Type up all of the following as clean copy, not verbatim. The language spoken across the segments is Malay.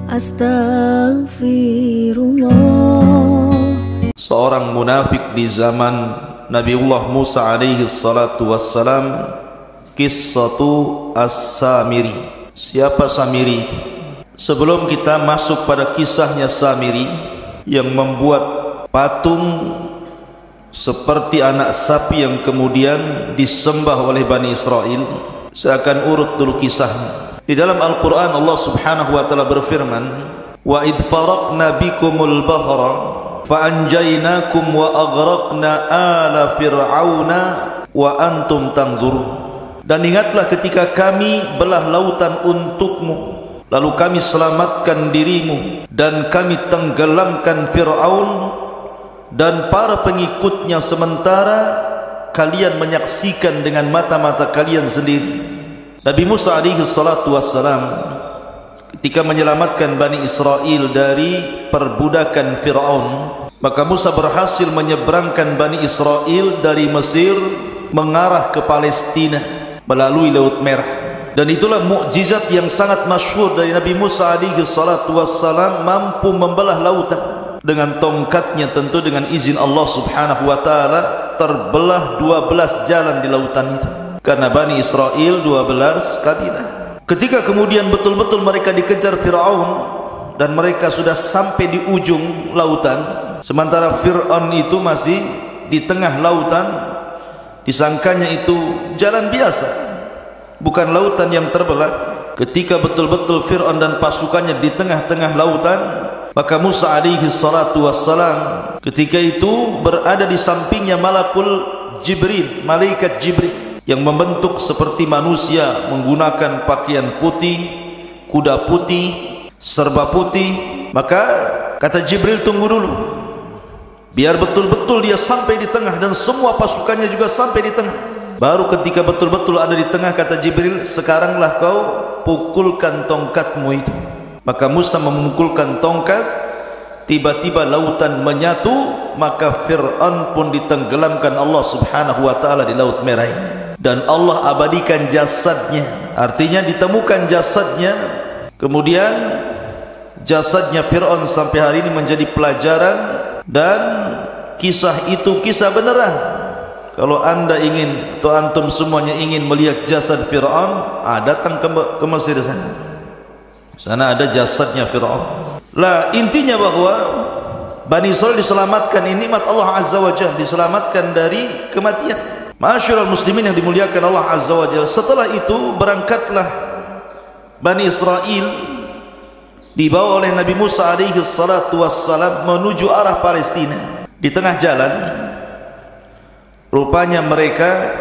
Astaghfirullah. Seorang munafik di zaman Nabiullah Musa alaihi salatu wassalam, Qissatu As-Samiri. Siapa Samiri itu? Sebelum kita masuk pada kisahnya Samiri yang membuat patung seperti anak sapi yang kemudian disembah oleh Bani Israel, saya akan urut dulu kisahnya. Di dalam Al-Quran Allah subhanahu wa ta'ala berfirman, wa idh faraqna bikumul bahra fa'anjaynakum wa aghraqna ala fir'auna wa antum tanzurun. Dan ingatlah ketika kami belah lautan untukmu, lalu kami selamatkan dirimu dan kami tenggelamkan Fir'aun dan para pengikutnya sementara kalian menyaksikan dengan mata-mata kalian sendiri. Nabi Musa alaihi salatu wassalam ketika menyelamatkan Bani Israel dari perbudakan Fir'aun, maka Musa berhasil menyeberangkan Bani Israel dari Mesir mengarah ke Palestina melalui Laut Merah. Dan itulah mukjizat yang sangat masyhur dari Nabi Musa alaihi salatu wassalam, mampu membelah lautan dengan tongkatnya, tentu dengan izin Allah subhanahu wa ta'ala. Terbelah 12 jalan di lautan itu karena Bani Israel 12 kabilah. Ketika kemudian betul-betul mereka dikejar Fir'aun dan mereka sudah sampai di ujung lautan, sementara Fir'aun itu masih di tengah lautan, disangkanya itu jalan biasa, bukan lautan yang terbelah. Ketika betul-betul Fir'aun dan pasukannya di tengah-tengah lautan, maka Musa alaihi salatu wassalam ketika itu berada di sampingnya malakul Jibril, malaikat Jibril yang membentuk seperti manusia, menggunakan pakaian putih, kuda putih, serba putih. Maka kata Jibril, tunggu dulu, biar betul-betul dia sampai di tengah dan semua pasukannya juga sampai di tengah. Baru ketika betul-betul ada di tengah, kata Jibril, sekaranglah kau pukulkan tongkatmu itu. Maka Musa memukulkan tongkat, tiba-tiba lautan menyatu, maka Fir'aun pun ditenggelamkan Allah subhanahu wa ta'ala di Laut Merah ini. Dan Allah abadikan jasadnya, artinya ditemukan jasadnya. Kemudian jasadnya Fir'aun sampai hari ini menjadi pelajaran, dan kisah itu kisah beneran. Kalau anda ingin, atau antum semuanya ingin melihat jasad Fir'aun, datang ke Mesir sana. Sana ada jasadnya Fir'aun. Lah, intinya bahwa Bani Israel diselamatkan, ini nikmat Allah Azza wa Jalla, diselamatkan dari kematian. Ma'asyiral muslimin yang dimuliakan Allah Azza wa Jalla. Setelah itu berangkatlah Bani Israel dibawa oleh Nabi Musa alaihi salatu wassalam menuju arah Palestina. Di tengah jalan rupanya mereka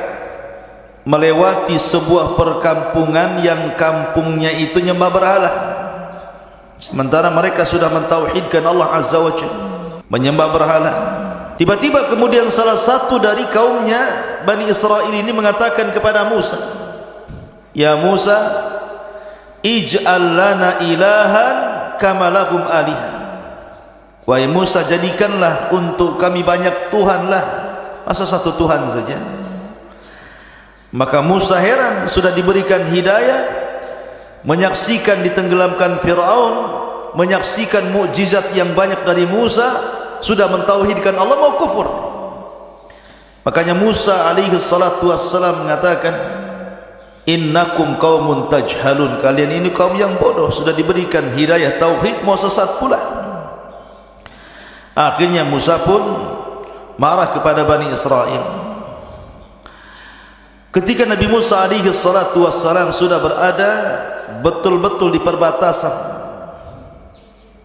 melewati sebuah perkampungan yang kampungnya itu nyembah berhala, sementara mereka sudah mentauhidkan Allah Azza wa Jalla, menyembah berhala. Tiba-tiba kemudian salah satu dari kaumnya Bani Israel ini mengatakan kepada Musa, ya Musa, ij'al lana ilahan kama lahum alihah. Wahai Musa, jadikanlah untuk kami banyak Tuhan lah, masa satu Tuhan saja? Maka Musa heran, sudah diberikan hidayah, menyaksikan ditenggelamkan Fir'aun, menyaksikan mukjizat yang banyak dari Musa, sudah mentauhidkan Allah, mau kufur. Makanya Musa alaihi salatu wassalam mengatakan, innakum qaumun tajhalun, kalian ini kaum yang bodoh, sudah diberikan hidayah tauhid mau sesat pula. Akhirnya Musa pun marah kepada Bani Israel. Ketika Nabi Musa alaihi salatu wassalam sudah berada betul-betul di perbatasan,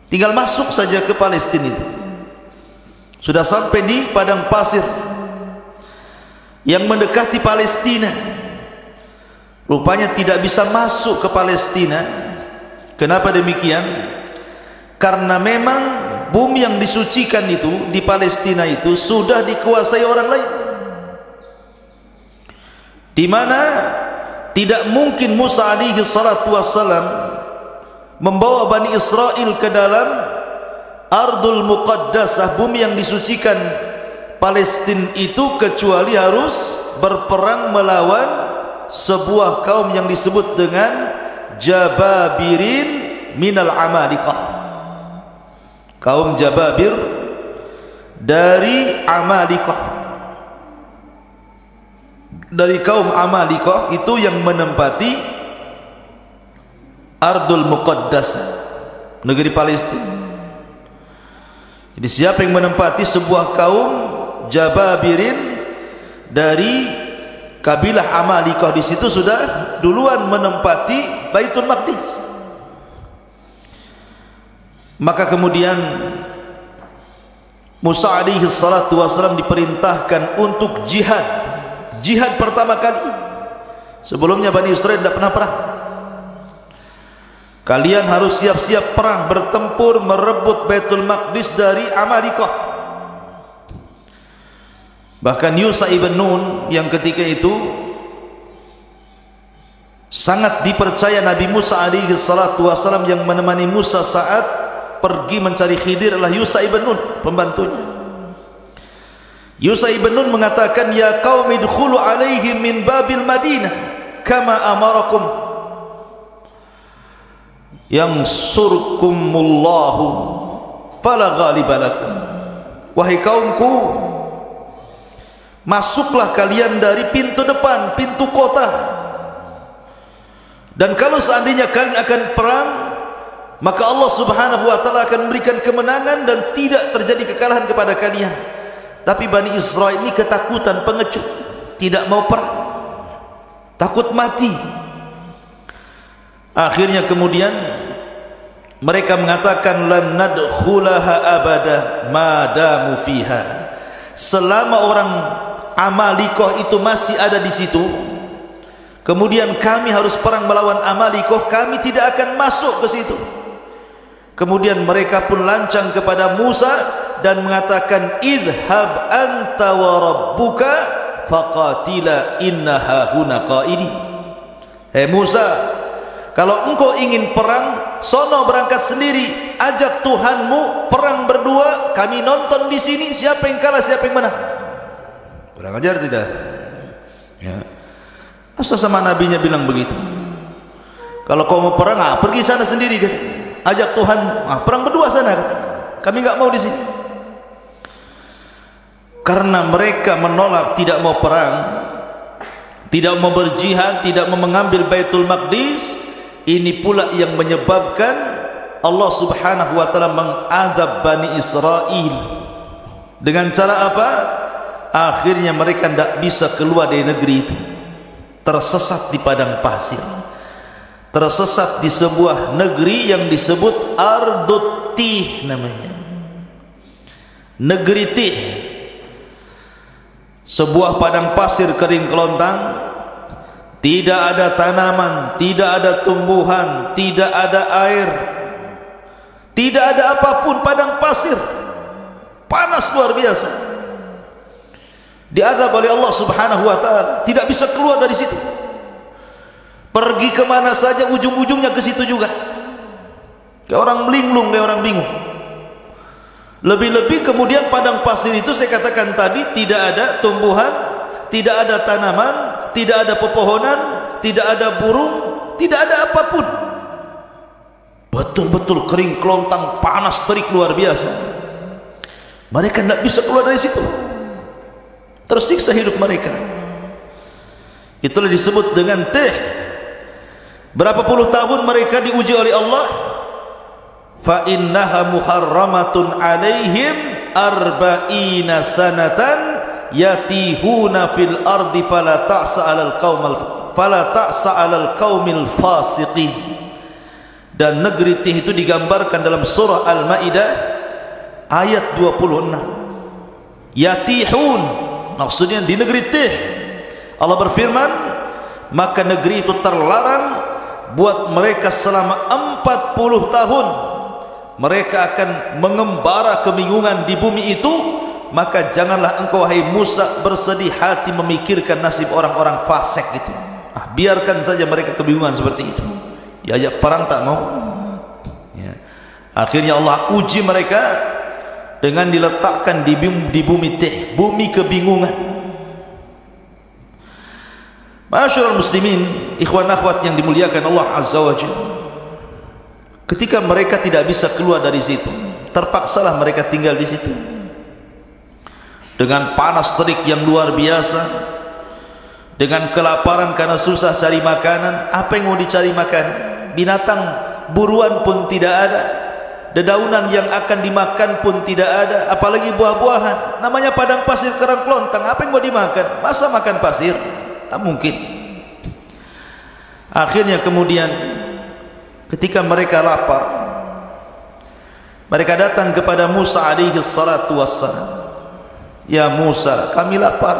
tinggal masuk saja ke Palestina itu, sudah sampai di padang pasir yang mendekati Palestina. Rupanya tidak bisa masuk ke Palestina. Kenapa demikian? Karena memang bumi yang disucikan itu di Palestina itu sudah dikuasai orang lain, di mana tidak mungkin Musa alaihi salatu wassalam membawa Bani Israel ke dalam Ardul Muqaddasah, bumi yang disucikan Palestina itu, kecuali harus berperang melawan sebuah kaum yang disebut dengan Jababirin minal Amalikah. Kaum Jababir dari Amalikah, dari kaum Amalikah itu yang menempati Ardul Muqaddasah, negeri Palestina. Jadi siapa yang menempati sebuah kaum Jababirin dari kabilah Amalikah, di situ sudah duluan menempati Baitul Maqdis. Maka kemudian Musa alaihi salatu wasallam diperintahkan untuk jihad. Jihad pertama kali. Sebelumnya Bani Israel tidak pernah perang. Kalian harus siap-siap perang, bertempur, merebut Baitul Maqdis dari Amalikah. Bahkan Yusha ibn Nun yang ketika itu sangat dipercaya Nabi Musa alaihi salatu wasallam, yang menemani Musa saat pergi mencari Khidir adalah Yusha ibn Nun, pembantunya. Yusha ibn Nun mengatakan, ya qaumi dkhulu alaihim min babil Madinah kama amarakum yang surkumullahu fala ghaliba lakum. Wahai kaumku, masuklah kalian dari pintu depan, pintu kota, dan kalau seandainya kalian akan perang, maka Allah subhanahu wa ta'ala akan memberikan kemenangan dan tidak terjadi kekalahan kepada kalian. Tapi Bani Israel ini ketakutan, pengecut, tidak mau perang, takut mati. Akhirnya kemudian mereka mengatakan, lan nadkhulaha abada madamu fiha. Selama orang Amalikah itu masih ada di situ, kemudian kami harus perang melawan Amalikah, kami tidak akan masuk ke situ. Kemudian mereka pun lancang kepada Musa dan mengatakan, idhab anta wa rabbuka faqatila inna hahuna qaidin. Hei Musa, kalau engkau ingin perang, sono berangkat sendiri, ajak Tuhanmu perang berdua, kami nonton di sini siapa yang kalah siapa yang menang. Kurang ajar tidak? Ya. Asal sama nabinya bilang begitu. Kalau kau mau perang, pergi sana sendiri, kata. Ajak Tuhan, perang berdua sana, kata. Kami enggak mau di sini. Karena mereka menolak, tidak mau perang, tidak mau berjihad, tidak mau mengambil Baitul Maqdis. Ini pula yang menyebabkan Allah subhanahu wa ta'ala mengadab Bani Israel. Dengan cara apa? Akhirnya mereka tidak bisa keluar dari negeri itu, tersesat di padang pasir, tersesat di sebuah negeri yang disebut Ardut Tih namanya, negeri Tih, sebuah padang pasir kering kelontang. Tidak ada tanaman, tidak ada tumbuhan, tidak ada air, tidak ada apapun, padang pasir, panas luar biasa. Diazab oleh Allah subhanahu wa ta'ala, tidak bisa keluar dari situ. Pergi kemana saja ujung-ujungnya ke situ juga. Kayak orang linglung, kayak orang bingung. Lebih-lebih kemudian padang pasir itu saya katakan tadi, tidak ada tumbuhan, tidak ada tanaman, tidak ada pepohonan, tidak ada burung, tidak ada apapun. Betul-betul kering kelontang, panas terik luar biasa. Mereka tidak bisa keluar dari situ, tersiksa hidup mereka. Itulah disebut dengan Tih. Berapa puluh tahun mereka diuji oleh Allah. Fa innaha muharramatun alaihim arba'ina sanatan yatihuna fil ardi fala ta'sa 'alal qaumil fasiqin. Dan negeri Tih itu digambarkan dalam surah Al-Maidah ayat 26. Yatihun, maksudnya di negeri Tih. Allah berfirman, maka negeri itu terlarang buat mereka selama 40 tahun. Mereka akan mengembara kebingungan di bumi itu. Maka janganlah engkau wahai Musa bersedih hati memikirkan nasib orang-orang fasik itu. Biarkan saja mereka kebingungan seperti itu. Diajak perang tak mau. Ya. Akhirnya Allah uji mereka dengan diletakkan di bumi Tih, bumi kebingungan. Masyarul muslimin, ikhwan akhwat yang dimuliakan Allah azza wa jalla. Ketika mereka tidak bisa keluar dari situ, terpaksalah mereka tinggal di situ dengan panas terik yang luar biasa, dengan kelaparan karena susah cari makanan. Apa yang mau dicari makanan? Binatang buruan pun tidak ada, dedaunan yang akan dimakan pun tidak ada, apalagi buah-buahan. Namanya padang pasir kerang kelontang, apa yang mau dimakan? Masa makan pasir? Tak mungkin. Akhirnya kemudian ketika mereka lapar, mereka datang kepada Musa alaihi salatu wassalam. Ya Musa, kami lapar,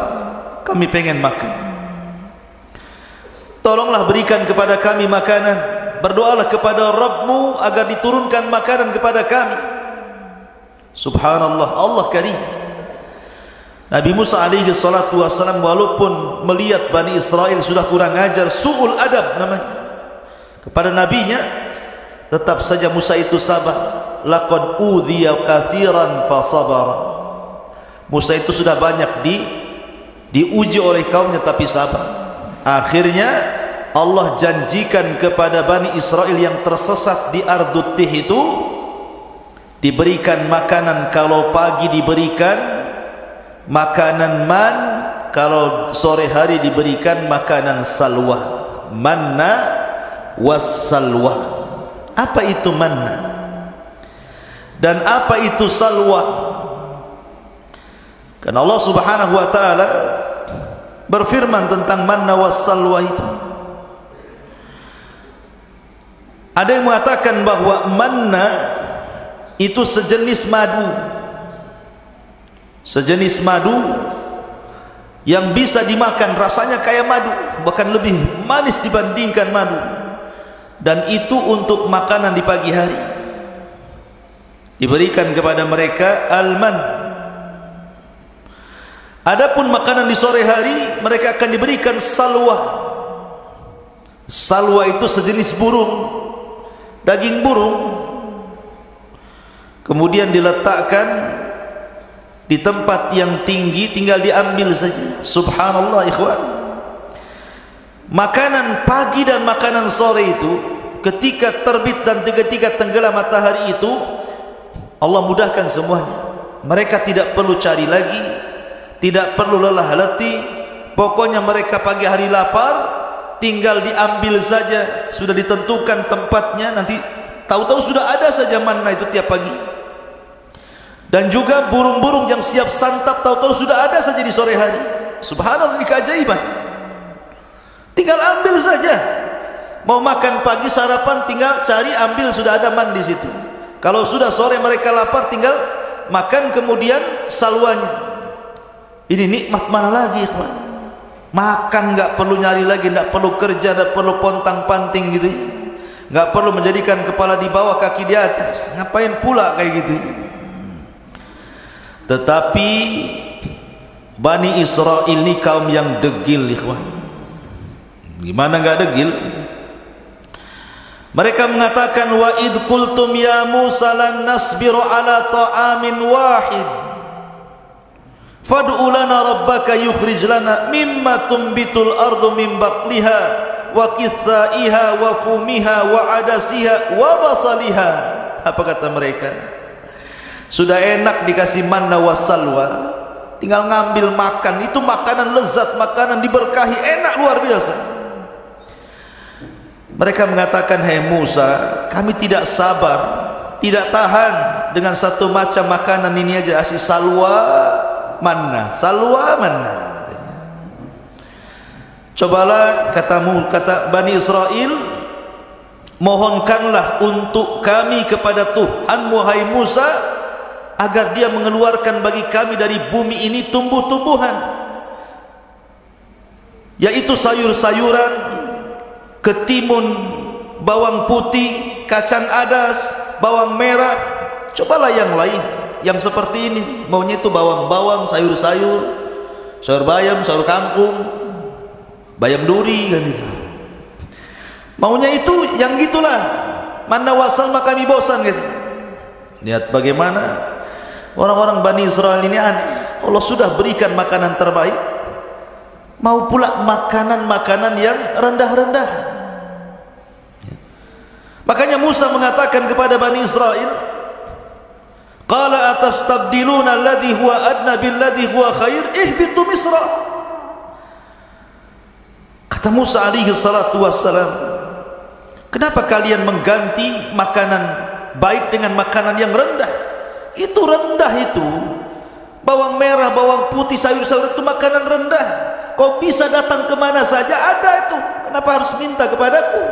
kami pengen makan, tolonglah berikan kepada kami makanan. Berdoalah kepada Rabbmu agar diturunkan makanan kepada kami. Subhanallah, Allah karim. Nabi Musa alaihi salatu wassalam walaupun melihat Bani Israel sudah kurang ajar, su'ul adab namanya kepada nabinya, tetap saja Musa itu sabar. Laqad udhiya katsiran fasabara. Musa itu sudah banyak diuji oleh kaumnya tapi sabar. Akhirnya Allah janjikan kepada Bani Israel yang tersesat di Ardut Tih itu diberikan makanan. Kalau pagi diberikan makanan man, kalau sore hari diberikan makanan salwa, manna was salwa. Apa itu manna dan apa itu salwa? Karena Allah Subhanahu wa taala berfirman tentang manna was salwa itu. Ada yang mengatakan bahwa manna itu sejenis madu, sejenis madu yang bisa dimakan, rasanya kayak madu, bahkan lebih manis dibandingkan madu, dan itu untuk makanan di pagi hari. Diberikan kepada mereka alman. Adapun makanan di sore hari mereka akan diberikan salwa. Salwa itu sejenis burung, daging burung, kemudian diletakkan di tempat yang tinggi, tinggal diambil saja. Subhanallah ikhwan. Makanan pagi dan makanan sore itu, ketika terbit dan ketika tenggelam matahari itu, Allah mudahkan semuanya. Mereka tidak perlu cari lagi, tidak perlu lelah letih. Pokoknya mereka pagi hari lapar, tinggal diambil saja, sudah ditentukan tempatnya, nanti tahu-tahu sudah ada saja manna itu tiap pagi. Dan juga burung-burung yang siap santap, tahu-tahu sudah ada saja di sore hari. Subhanallah, ini keajaiban. Tinggal ambil saja. Mau makan pagi sarapan, tinggal cari ambil, sudah ada man di situ. Kalau sudah sore mereka lapar, tinggal makan kemudian salwanya. Ini nikmat mana lagi, ikhwan? Makan nggak perlu nyari lagi, nggak perlu kerja, nggak perlu pontang-panting gitu, nggak perlu menjadikan kepala di bawah kaki di atas. Ngapain pula kayak gitu? Tetapi Bani Israel ini kaum yang degil, ikhwan. Gimana nggak degil? Mereka mengatakan, wa id qultum ya Musa lan nasbiru ala ta'amin wahid fad'u lana rabbaka yukhrij lana mimma tumbitul ardu min baqliha wa qithaiha wa fumiha wa adasiha wa basaliha. Apa kata mereka? Sudah enak dikasih manna wassalwa, tinggal ngambil makan. Itu makanan lezat, makanan diberkahi, enak luar biasa. Mereka mengatakan, hai Musa, kami tidak sabar, tidak tahan dengan satu macam makanan ini aja, asih salwa manna, salwa manna. Cobalah, kata Bani Israel, mohonkanlah untuk kami kepada Tuhan wahai Musa, agar dia mengeluarkan bagi kami dari bumi ini tumbuh-tumbuhan, yaitu sayur-sayuran, ketimun, bawang putih, kacang adas, bawang merah. Cobalah yang lain, yang seperti ini. Maunya itu bawang-bawang, sayur-sayur, sayur bayam, sayur kangkung, bayam duri kan itu. Maunya itu yang gitulah. Manna wasal maka kami bosan gitu. Lihat bagaimana orang-orang Bani Israel ini aneh. Allah sudah berikan makanan terbaik, mau pula makanan-makanan yang rendah-rendah. Makanya Musa mengatakan kepada Bani Israel, qala atastabdiluna alladhi huwa adna billadhi huwa khair ihbitu Misra. Kata Musa alaihi salatu wassalam, kenapa kalian mengganti makanan baik dengan makanan yang rendah? Itu rendah itu. Bawang merah, bawang putih, sayur-sayur itu makanan rendah. Kau bisa datang kemana saja ada itu. Kenapa harus minta kepadaku?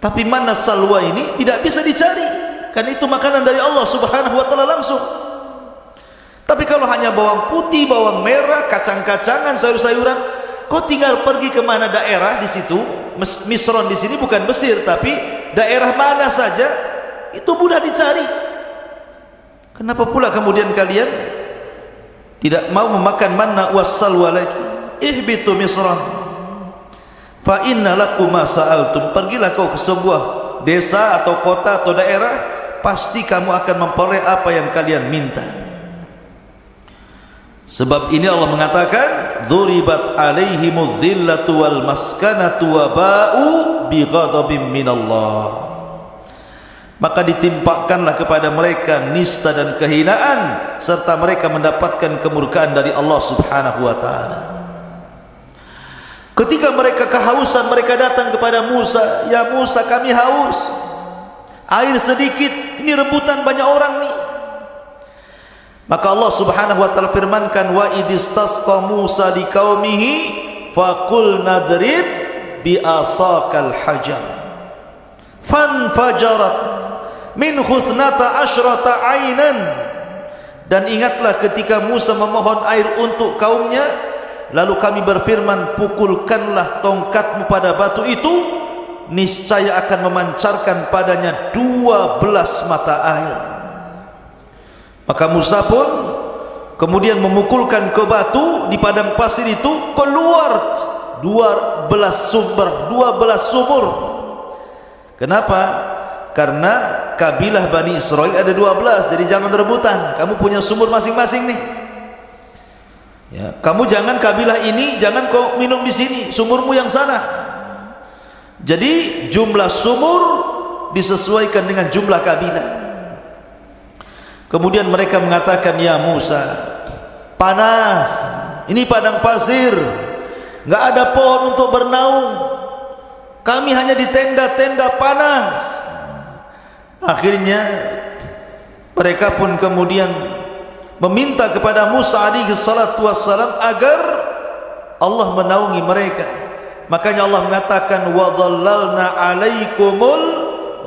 Tapi mana salwa ini tidak bisa dicari. Kan itu makanan dari Allah subhanahu wa ta'ala langsung. Tapi kalau hanya bawang putih, bawang merah, kacang-kacangan, sayur-sayuran, kau tinggal pergi ke mana daerah di situ. Misron di sini bukan Mesir, tapi daerah mana saja itu mudah dicari. Kenapa pula kemudian kalian tidak mau memakan manna wassalwa lagi? Ihbitu Misran fa inna lakum ma sa'altum. Pergilah kau ke sebuah desa atau kota atau daerah, pasti kamu akan memperoleh apa yang kalian minta. Sebab ini Allah mengatakan, dzuribat alaihimudz dhillatu wal maskanatu wa ba'u bi ghadabin minallah. Maka ditimpakanlah kepada mereka nista dan kehinaan, serta mereka mendapatkan kemurkaan dari Allah subhanahu wa ta'ala. Ketika mereka kehausan, mereka datang kepada Musa, ya Musa, kami haus, air sedikit, ini rebutan banyak orang nih. Maka Allah subhanahu wa ta'ala firmankan, wa idistasqa Musa di qaumihi faqul nadrib bi asaqal hajar fanfajarat min husnata asyrata ainan. Dan ingatlah ketika Musa memohon air untuk kaumnya, lalu kami berfirman, pukulkanlah tongkatmu pada batu itu, niscaya akan memancarkan padanya 12 mata air. Maka Musa pun kemudian memukulkan ke batu di padang pasir itu, keluar 12 sumur. Kenapa? Karena kabilah Bani Israel ada 12, jadi jangan rebutan. Kamu punya sumur masing-masing nih. Ya, kamu jangan kabilah ini, jangan kau minum di sini, sumurmu yang sana. Jadi jumlah sumur disesuaikan dengan jumlah kabilah. Kemudian mereka mengatakan, ya Musa, panas, ini padang pasir, nggak ada pohon untuk bernaung, kami hanya di tenda-tenda panas. Akhirnya mereka pun kemudian meminta kepada Musa alaihi salatu wassalam agar Allah menaungi mereka. Makanya Allah mengatakan, wa dhallalna alaikumul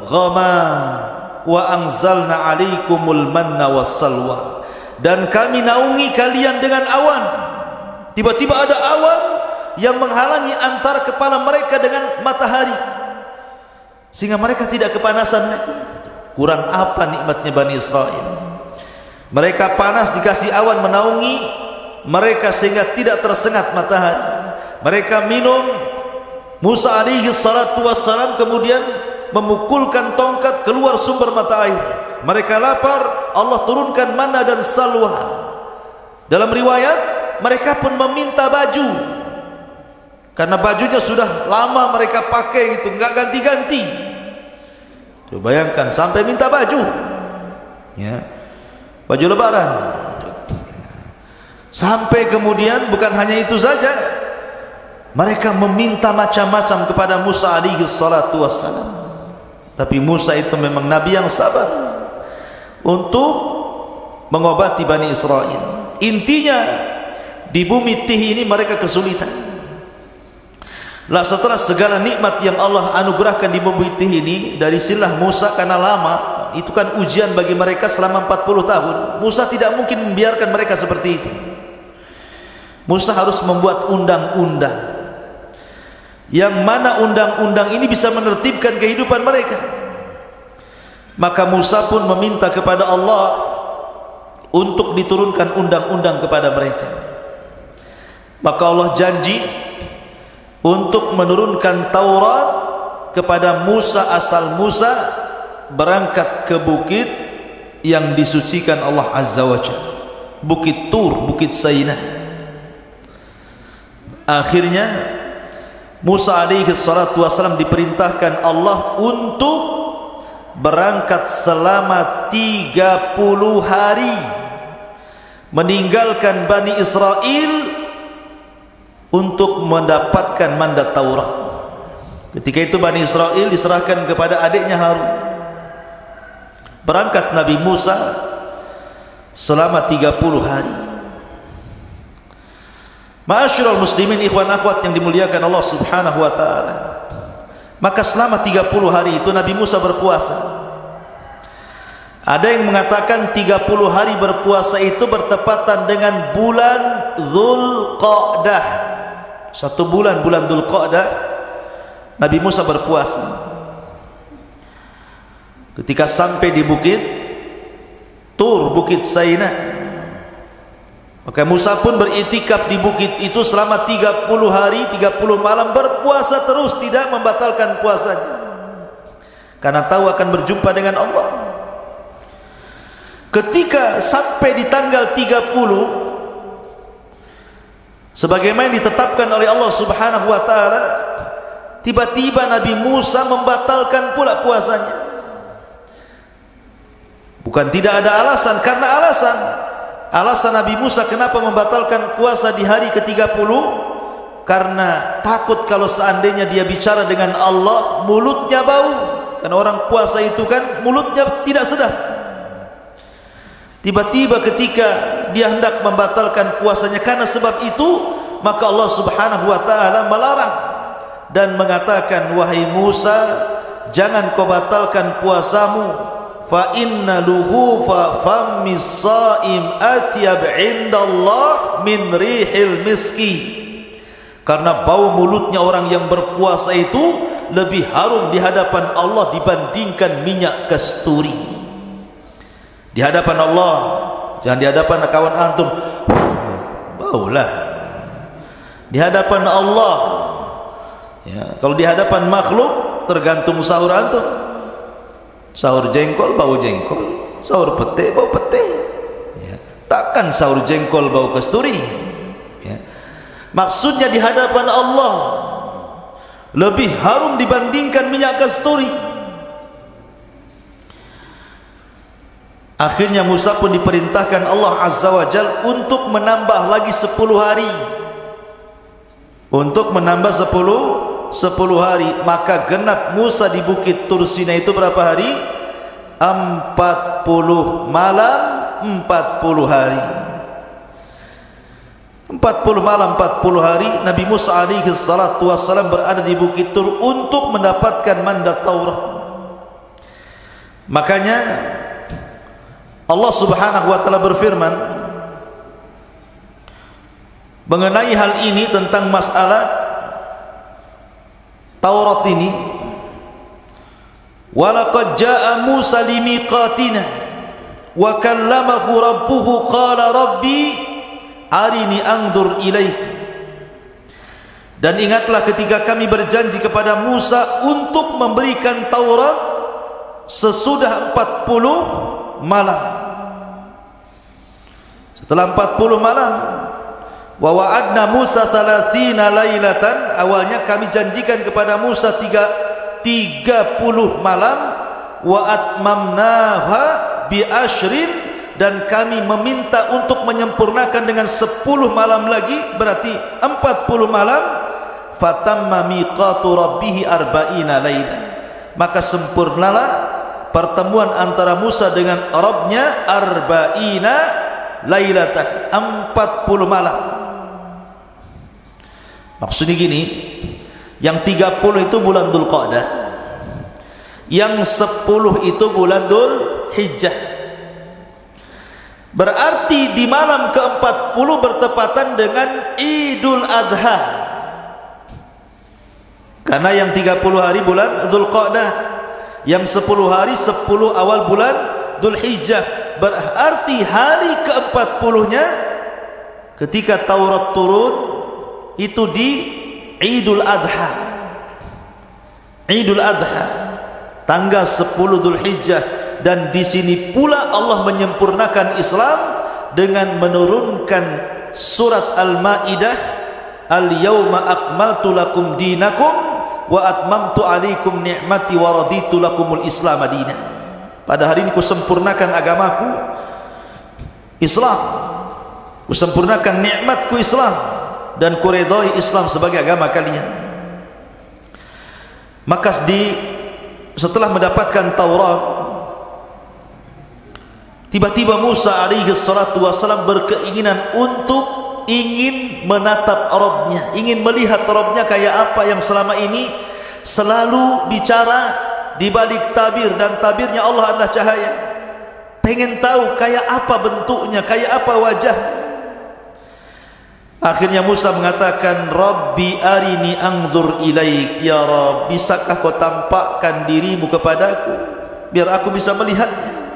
ghamam wa anzalna alaikumul manna wassalwa. Dan kami naungi kalian dengan awan. Tiba-tiba ada awan yang menghalangi antara kepala mereka dengan matahari, sehingga mereka tidak kepanasan lagi. Kurang apa nikmatnya Bani Israel? Mereka panas, dikasih awan menaungi mereka sehingga tidak tersengat matahari. Mereka minum. Musa alaihi salatu wassalam kemudian memukulkan tongkat, keluar sumber mata air. Mereka lapar, Allah turunkan manna dan salwa. Dalam riwayat, mereka pun meminta baju, karena bajunya sudah lama mereka pakai itu, enggak ganti-ganti. Coba bayangkan, sampai minta baju, ya, baju lebaran. Sampai kemudian bukan hanya itu saja, mereka meminta macam-macam kepada Musa alaihi salatu wassalam. Tapi Musa itu memang nabi yang sabar untuk mengobati Bani Israel. Intinya di bumi Tih ini mereka kesulitan. Lah setelah segala nikmat yang Allah anugerahkan di bumi Tih ini, dari silah Musa, karena lama, itu kan ujian bagi mereka selama 40 tahun. Musa tidak mungkin membiarkan mereka seperti itu. Musa harus membuat undang-undang, yang mana undang-undang ini bisa menertibkan kehidupan mereka. Maka Musa pun meminta kepada Allah untuk diturunkan undang-undang kepada mereka. Maka Allah janji untuk menurunkan Taurat kepada Musa, asal Musa berangkat ke bukit yang disucikan Allah Azza wa Jalla, Bukit Tur, Bukit Sainah. Akhirnya Musa alaihi salatu wassalam diperintahkan Allah untuk berangkat selama 30 hari meninggalkan Bani Israel untuk mendapatkan mandat Taurat. Ketika itu Bani Israel diserahkan kepada adiknya Harun. Berangkat Nabi Musa selama 30 hari. Ma'asyiral muslimin ikhwan akhwat yang dimuliakan Allah Subhanahu wa taala. Maka selama 30 hari itu Nabi Musa berpuasa. Ada yang mengatakan 30 hari berpuasa itu bertepatan dengan bulan Dzulqa'dah. Satu bulan Dzulqa'dah Nabi Musa berpuasa. Ketika sampai di bukit Tur, Bukit Saina, maka Musa pun beritikaf di bukit itu selama 30 hari 30 malam, berpuasa terus, tidak membatalkan puasanya karena tahu akan berjumpa dengan Allah. Ketika sampai di tanggal 30 sebagaimana ditetapkan oleh Allah Subhanahu wa taala, tiba-tiba Nabi Musa membatalkan pula puasanya. Bukan tidak ada alasan, karena alasan Nabi Musa kenapa membatalkan puasa di hari ke-30, karena takut kalau seandainya dia bicara dengan Allah mulutnya bau. Karena orang puasa itu kan mulutnya tidak sedap. Tiba-tiba ketika dia hendak membatalkan puasanya karena sebab itu, maka Allah Subhanahu wa taala melarang dan mengatakan, wahai Musa, jangan kau batalkan puasamu, fa inna luhufa fammis saim atyab indallah min rihil miski, karena bau mulutnya orang yang berpuasa itu lebih harum di hadapan Allah dibandingkan minyak kasturi. Di hadapan Allah, jangan di hadapan kawan antum, baulah. Di hadapan Allah ya, kalau di hadapan makhluk tergantung sahur antum. Sahur jengkol bau jengkol, sahur pete bau pete ya. Takkan sahur jengkol bau kasturi ya. Maksudnya di hadapan Allah lebih harum dibandingkan minyak kasturi. Akhirnya Musa pun diperintahkan Allah Azza wa Jal untuk menambah lagi 10 hari, untuk menambah 10 hari. Maka genap Musa di bukit Tur Sinai itu berapa hari? 40 malam 40 hari. 40 malam 40 hari Nabi Musa alaihi salatu wassalam berada di bukit Tur untuk mendapatkan mandat Taurat. Makanya Allah Subhanahu wa taala berfirman mengenai hal ini, tentang masalah Taurat ini, walaqad jaa Musa limiqatina wa kallamahu rabbuhu qala rabbi arini anzur ilaik. Dan ingatlah ketika kami berjanji kepada Musa untuk memberikan Taurat sesudah 40 malam. Setelah 40 malam, wa wa'adna Musa 30 lailatan, awalnya kami janjikan kepada Musa 30 malam, wa atmamnaha bi ashrin, dan kami meminta untuk menyempurnakan dengan 10 malam lagi, berarti 40 malam. Fatamma miqatu rabbih 40 laila, maka sempurnalah pertemuan antara Musa dengan Rabbnya 40 lailatan, 40 malam. Maksudnya gini, yang 30 itu bulan Dzulqa'dah, yang 10 itu bulan Dzulhijjah. Berarti di malam ke-40 bertepatan dengan Idul Adha, karena yang 30 hari bulan Dzulqa'dah, yang 10 hari 10 awal bulan Dzulhijjah. Berarti hari ke-40-nya ketika Taurat turun itu di Idul Adha. Idul Adha tanggal 10 Dzulhijjah, dan di sini pula Allah menyempurnakan Islam dengan menurunkan surat Al-Maidah al-yawma akmaltu lakum dinakum wa atmamtu alaikum ni'mati wa raditu lakumul Islam madinah. Pada hari ini ku sempurnakan agamaku Islam, ku sempurnakan nikmatku Islam, dan ku redai Islam sebagai agama kalian. Maka setelah mendapatkan Taurat, tiba-tiba Musa alaihi salatu wassalam berkeinginan untuk ingin menatap Rabbnya, ingin melihat Rabbnya kayak apa yang selama ini selalu bicara di balik tabir, dan tabirnya Allah adalah cahaya. Pengen tahu kayak apa bentuknya, kayak apa wajahnya. Akhirnya Musa mengatakan, Rabbi arini anzur ilaik, ya Rabb, bisakah kau tampakkan dirimu kepadaku biar aku bisa melihatnya?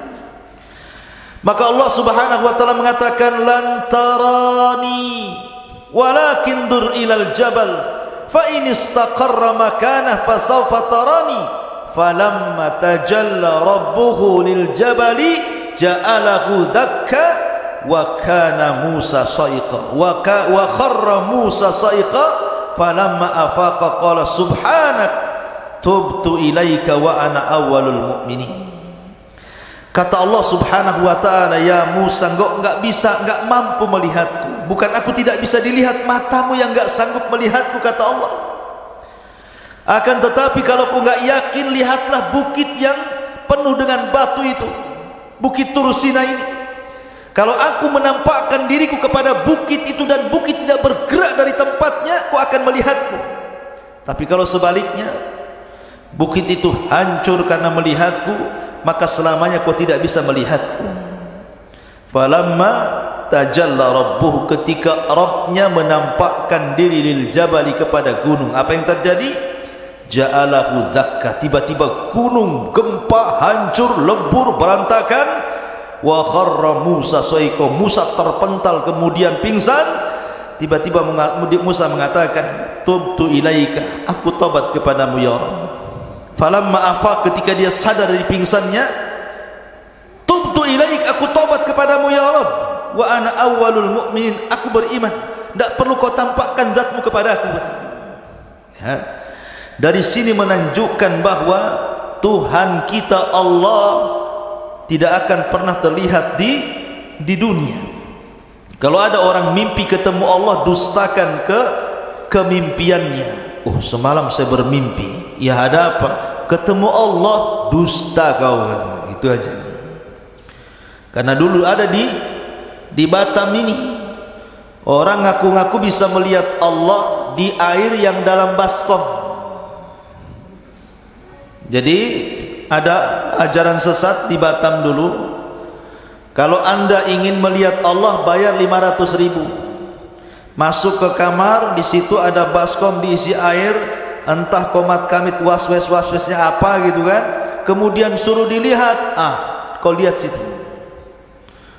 Maka Allah Subhanahu wa taala mengatakan, lan tarani walakin dur ilal jabal fa in istaqarra makanah fa sawfa tarani. Falamma tajalla rabbuhu lil jabali ja'alahu dakka wa kana Musa sa'iqa wa kharra Musa sa'iqa falamma afaqa qala subhanak tubtu ilaika wa ana awwalul mu'minin. Kata Allah Subhanahu wa ta'ala, ya Musa, engkau enggak bisa, enggak mampu melihatku. Bukan aku tidak bisa dilihat, matamu yang enggak sanggup melihatku, kata Allah. Akan tetapi kalau kau enggak yakin, lihatlah bukit yang penuh dengan batu itu, bukit Tur Sina ini. Kalau aku menampakkan diriku kepada bukit itu dan bukit tidak bergerak dari tempatnya, kau akan melihatku. Tapi kalau sebaliknya, bukit itu hancur karena melihatku, maka selamanya kau tidak bisa melihatku. Falamma tajalla rabbuhu, ketika Rabbnya menampakkan diri lil jabali, kepada gunung, apa yang terjadi? Ja'alahu dakka, tiba-tiba gunung gempa, hancur, lebur, berantakan. Wa kharra Musa sa'iqa, Musa terpental kemudian pingsan. Tiba-tiba Musa mengatakan, tubtu ilaika, aku tobat kepadamu ya Rabb. Falamma afaq, ketika dia sadar dari pingsannya, tubtu ilaik, aku tobat kepadamu ya Rabb. Wa ana awwalul mu'minin, aku beriman, tidak perlu kau tampakkan zatmu kepada aku. Ya. Dari sini menunjukkan bahwa Tuhan kita Allah tidak akan pernah terlihat di dunia. Kalau ada orang mimpi ketemu Allah, dustakan kemimpiannya. Oh, semalam saya bermimpi. Ya, ada apa? Ketemu Allah, dusta kau. Itu aja. Karena dulu ada di Batam ini, orang ngaku-ngaku bisa melihat Allah di air yang dalam baskom. Jadi ada ajaran sesat di Batam dulu, kalau anda ingin melihat Allah, bayar 500.000. Masuk ke kamar, di situ ada baskom diisi air, entah komat kamit waswesnya apa gitu kan. Kemudian suruh dilihat, kau lihat situ,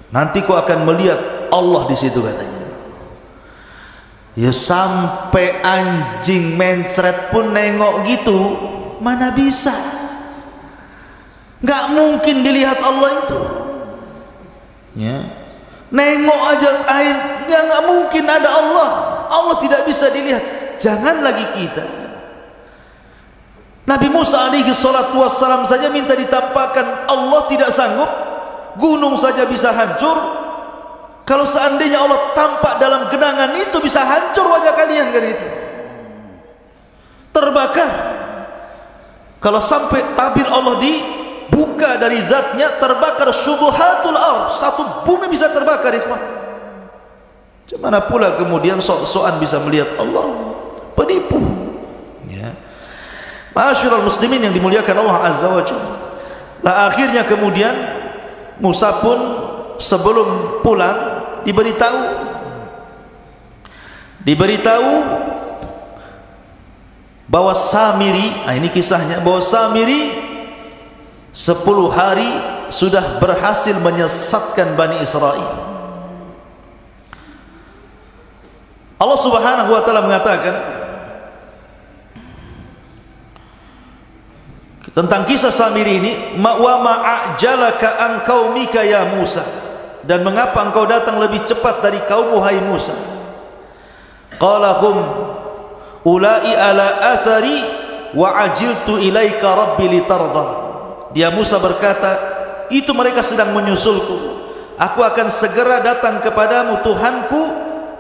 nanti kau akan melihat Allah di situ, katanya. Ya, sampai anjing mencret pun nengok gitu, mana bisa? Nggak mungkin dilihat Allah itu. Ya, nengok aja air, ya nggak mungkin ada Allah. Allah tidak bisa dilihat. Jangan lagi kita. Nabi Musa alaihi salatu wassalam saja minta ditampakkan Allah, tidak sanggup. Gunung saja bisa hancur. Kalau seandainya Allah tampak dalam genangan itu, bisa hancur wajah kalian kan itu, terbakar. Kalau sampai tabir Allah dibuka dari zatnya, terbakar syubuhatul ardh, satu bumi bisa terbakar, ikhwan. Mana pula kemudian sok-sokan bisa melihat Allah, penipu. Ya. Ma'asyiral muslimin yang dimuliakan Allah Azza wa Jalla. Lah akhirnya kemudian Musa pun sebelum pulang diberitahu bahwa Samiri, ini kisahnya, bahwa Samiri 10 hari sudah berhasil menyesatkan Bani Israel. Allah Subhanahu wa taala mengatakan tentang kisah Samiri ini, wa ma'ajalaka an qaumika ya Musa, dan mengapa engkau datang lebih cepat dari kaummu hai Musa? Qala hum ulai ala athari wa ajiltu ilaika rabbi litarda. Dia Musa berkata, itu mereka sedang menyusulku, aku akan segera datang kepadamu Tuhanku,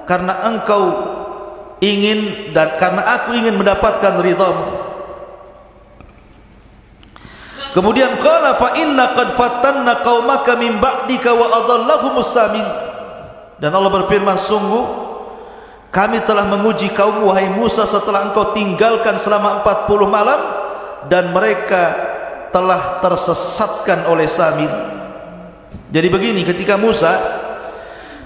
karena engkau ingin dan karena aku ingin mendapatkan ridhamu. Kemudian qala fa inna qad fatanna qaumaka min ba'dika wa adhallahumus samin. Dan Allah berfirman, sungguh kami telah menguji kaummu wahai Musa setelah engkau tinggalkan selama 40 malam, dan mereka telah tersesatkan oleh Samiri. Jadi begini, ketika Musa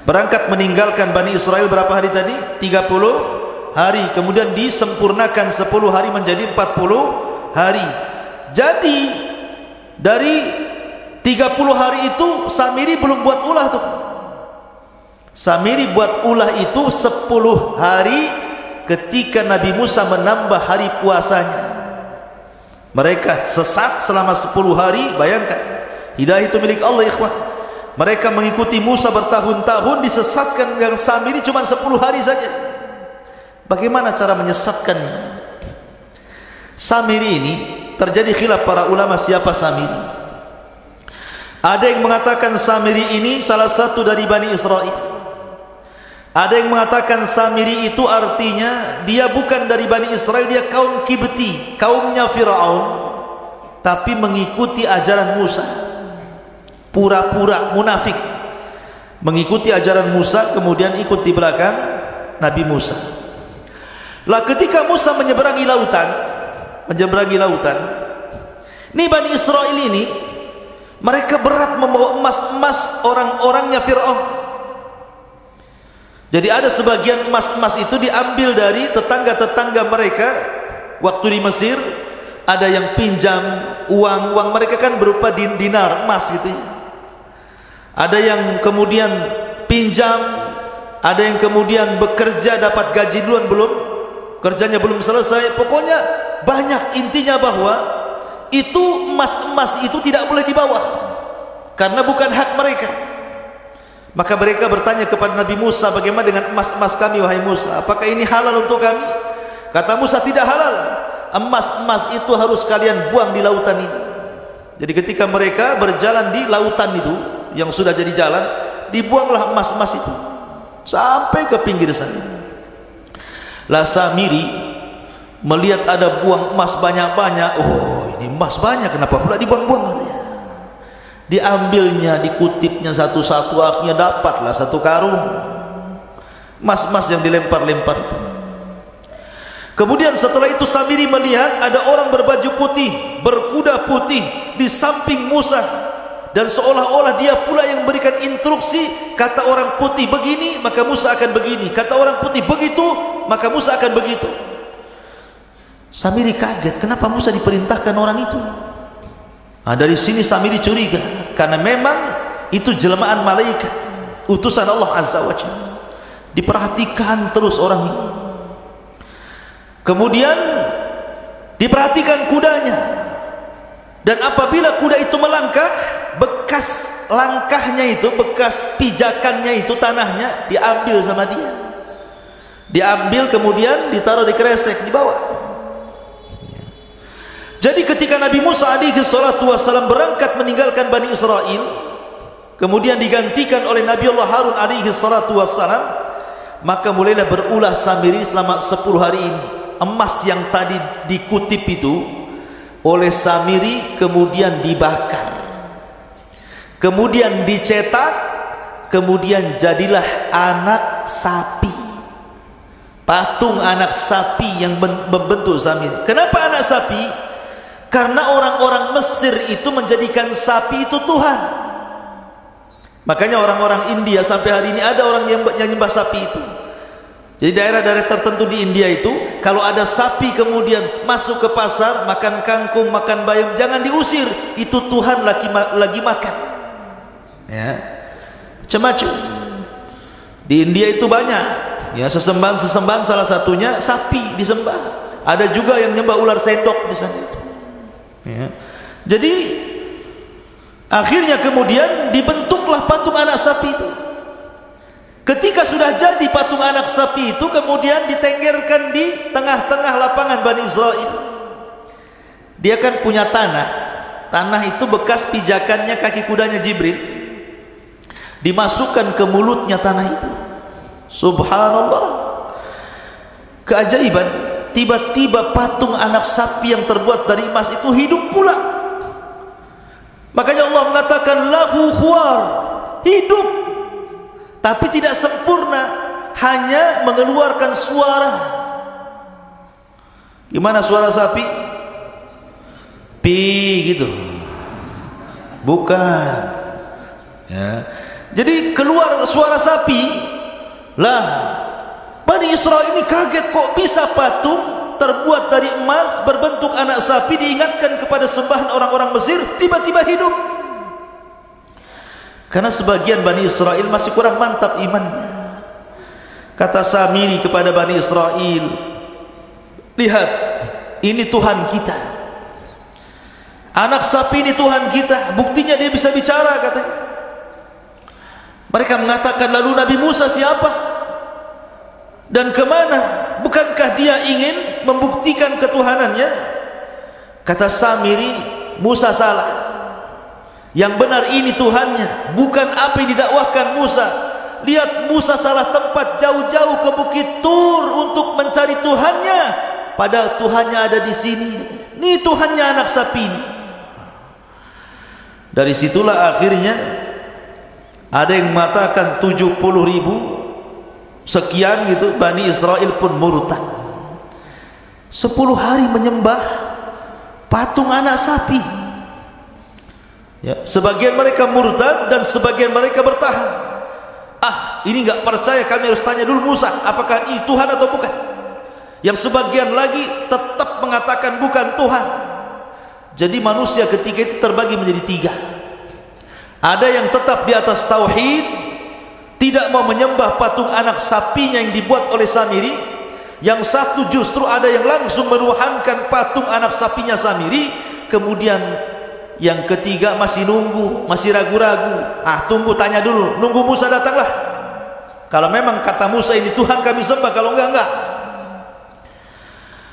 berangkat meninggalkan Bani Israel berapa hari tadi? 30 hari. Kemudian disempurnakan 10 hari menjadi 40 hari. Jadi dari 30 hari itu Samiri belum buat ulah tuh. Samiri buat ulah itu 10 hari ketika Nabi Musa menambah hari puasanya. Mereka sesat selama 10 hari. Bayangkan, hidayah itu milik Allah, ikhwan. Mereka mengikuti Musa bertahun-tahun, disesatkan dengan Samiri cuma 10 hari saja. Bagaimana cara menyesatkannya? Samiri ini terjadi khilaf para ulama, siapa Samiri. Ada yang mengatakan Samiri ini salah satu dari Bani Israel. Ada yang mengatakan Samiri itu artinya dia bukan dari Bani Israel, dia kaum Kibti, kaumnya Fir'aun, tapi mengikuti ajaran Musa. Pura-pura munafik, mengikuti ajaran Musa, kemudian ikut di belakang Nabi Musa. Lah ketika Musa menyeberangi lautan, ini Bani Israel ini mereka berat membawa emas-emas orang-orangnya Fir'aun. Jadi ada sebagian emas-emas itu diambil dari tetangga-tetangga mereka waktu di Mesir. Ada yang pinjam uang mereka kan berupa dinar emas gitu ya. Ada yang kemudian pinjam, ada yang kemudian bekerja dapat gaji duluan, belum kerjanya belum selesai. Pokoknya banyak. Intinya bahwa itu emas-emas itu tidak boleh dibawa karena bukan hak mereka. Maka mereka bertanya kepada Nabi Musa, bagaimana dengan emas-emas kami wahai Musa, apakah ini halal untuk kami? Kata Musa, tidak halal. Emas-emas itu harus kalian buang di lautan ini. Jadi ketika mereka berjalan di lautan itu yang sudah jadi jalan, dibuanglah emas-emas itu sampai ke pinggir sana. Lah Samiri melihat ada buang emas banyak-banyak, oh ini emas banyak, kenapa pula dibuang-buang katanya. Diambilnya, dikutipnya satu-satu, akhirnya dapatlah satu karung emas-emas yang dilempar-lempar itu. Kemudian setelah itu Samiri melihat ada orang berbaju putih, berkuda putih di samping Musa, dan seolah-olah dia pula yang memberikan instruksi. Kata orang putih begini, maka Musa akan begini. Kata orang putih begitu, maka Musa akan begitu. Samiri kaget, kenapa Musa diperintahkan orang itu? Nah, dari sini Samiri curiga, karena memang itu jelmaan malaikat, utusan Allah Azza wa Jalla. Diperhatikan terus orang ini. Kemudian diperhatikan kudanya, dan apabila kuda itu melangkah, bekas langkahnya itu, bekas pijakannya itu, tanahnya diambil sama dia. Diambil kemudian ditaruh di kresek, dibawa. Jadi ketika Nabi Musa alaihi salatu wassalam berangkat meninggalkan Bani Israel, kemudian digantikan oleh Nabi Allah Harun alaihi salatu wassalam, maka mulailah berulah Samiri selama 10 hari ini. Emas yang tadi dikutip itu oleh Samiri kemudian dibakar, kemudian dicetak, kemudian jadilah anak sapi, patung anak sapi yang membentuk Samiri. Kenapa anak sapi? Karena orang-orang Mesir itu menjadikan sapi itu Tuhan. Makanya orang-orang India sampai hari ini ada orang yang nyembah sapi itu. Jadi daerah-daerah tertentu di India itu, kalau ada sapi kemudian masuk ke pasar, makan kangkung, makan bayam, jangan diusir, itu Tuhan lagi makan. Ya, macam-macam. Di India itu banyak. Ya, sesembahan salah satunya sapi disembah. Ada juga yang nyembah ular sendok di sana itu. Ya. Jadi akhirnya kemudian dibentuklah patung anak sapi itu. Ketika sudah jadi patung anak sapi itu, kemudian ditenggerkan di tengah-tengah lapangan Bani Israel. Dia kan punya tanah. Tanah itu bekas pijakannya kaki kudanya Jibril. Dimasukkan ke mulutnya tanah itu. Subhanallah. Keajaiban. Tiba-tiba patung anak sapi yang terbuat dari emas itu hidup pula. Makanya Allah mengatakan lahu khuar, hidup, tapi tidak sempurna, hanya mengeluarkan suara. Gimana suara sapi? Pi gitu. Bukan. Ya. Jadi keluar suara sapi. Lah, Bani Israel ini kaget, kok bisa patung terbuat dari emas berbentuk anak sapi diingatkan kepada sembahan orang-orang Mesir tiba-tiba hidup. Karena sebagian Bani Israel masih kurang mantap imannya. Kata Samiri kepada Bani Israel, lihat, ini Tuhan kita, anak sapi ini Tuhan kita, buktinya dia bisa bicara, katanya. Mereka mengatakan, lalu Nabi Musa siapa? Dan kemana? Bukankah dia ingin membuktikan ketuhanannya? Kata Samiri, Musa salah. Yang benar ini Tuhannya, bukan apa yang didakwahkan Musa. Lihat, Musa salah tempat, jauh-jauh ke Bukit Tur untuk mencari Tuhannya, padahal Tuhannya ada di sini. Ini Tuhannya anak sapi ini. Dari situlah akhirnya ada yang mengatakan 70.000 sekian gitu, Bani Israel pun murtad. 10 hari menyembah patung anak sapi. Ya, sebagian mereka murtad dan sebagian mereka bertahan. Ah, ini enggak percaya, kami harus tanya dulu Musa, apakah ini Tuhan atau bukan. Yang sebagian lagi tetap mengatakan bukan Tuhan. Jadi manusia ketika itu terbagi menjadi 3. Ada yang tetap di atas tauhid, tidak mau menyembah patung anak sapinya yang dibuat oleh Samiri. Yang satu justru ada yang langsung menuhankan patung anak sapinya Samiri. Kemudian yang ketiga masih nunggu, masih ragu-ragu. Ah, tunggu, tanya dulu, nunggu Musa datanglah. Kalau memang kata Musa ini Tuhan kami sembah, kalau enggak.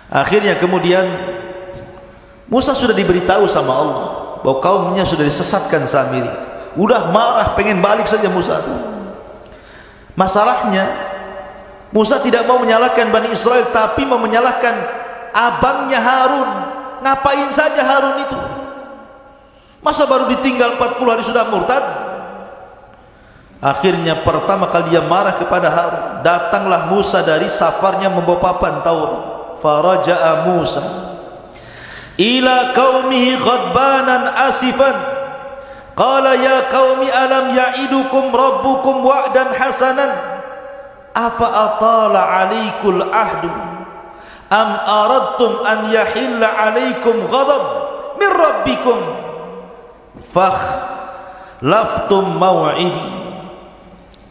Akhirnya kemudian Musa sudah diberitahu sama Allah bahwa kaumnya sudah disesatkan Samiri. Udah marah, pengen balik saja Musa itu. Masalahnya Musa tidak mau menyalahkan Bani Israel, tapi mau menyalahkan abangnya Harun. Ngapain saja Harun itu? Masa baru ditinggal 40 hari sudah murtad? Akhirnya pertama kali dia marah kepada Harun. Datanglah Musa dari safarnya membawa papan Taurat. Faraja'a Musa ila qaumihi ghadbanan asifan. Qala ya qaumi alam ya'idukum rabbukum wa'dan hasanan afa atala 'alaikul ahdu am aradtum an yahilla 'alaikum ghadab min rabbikum fakhlaftum maw'idi.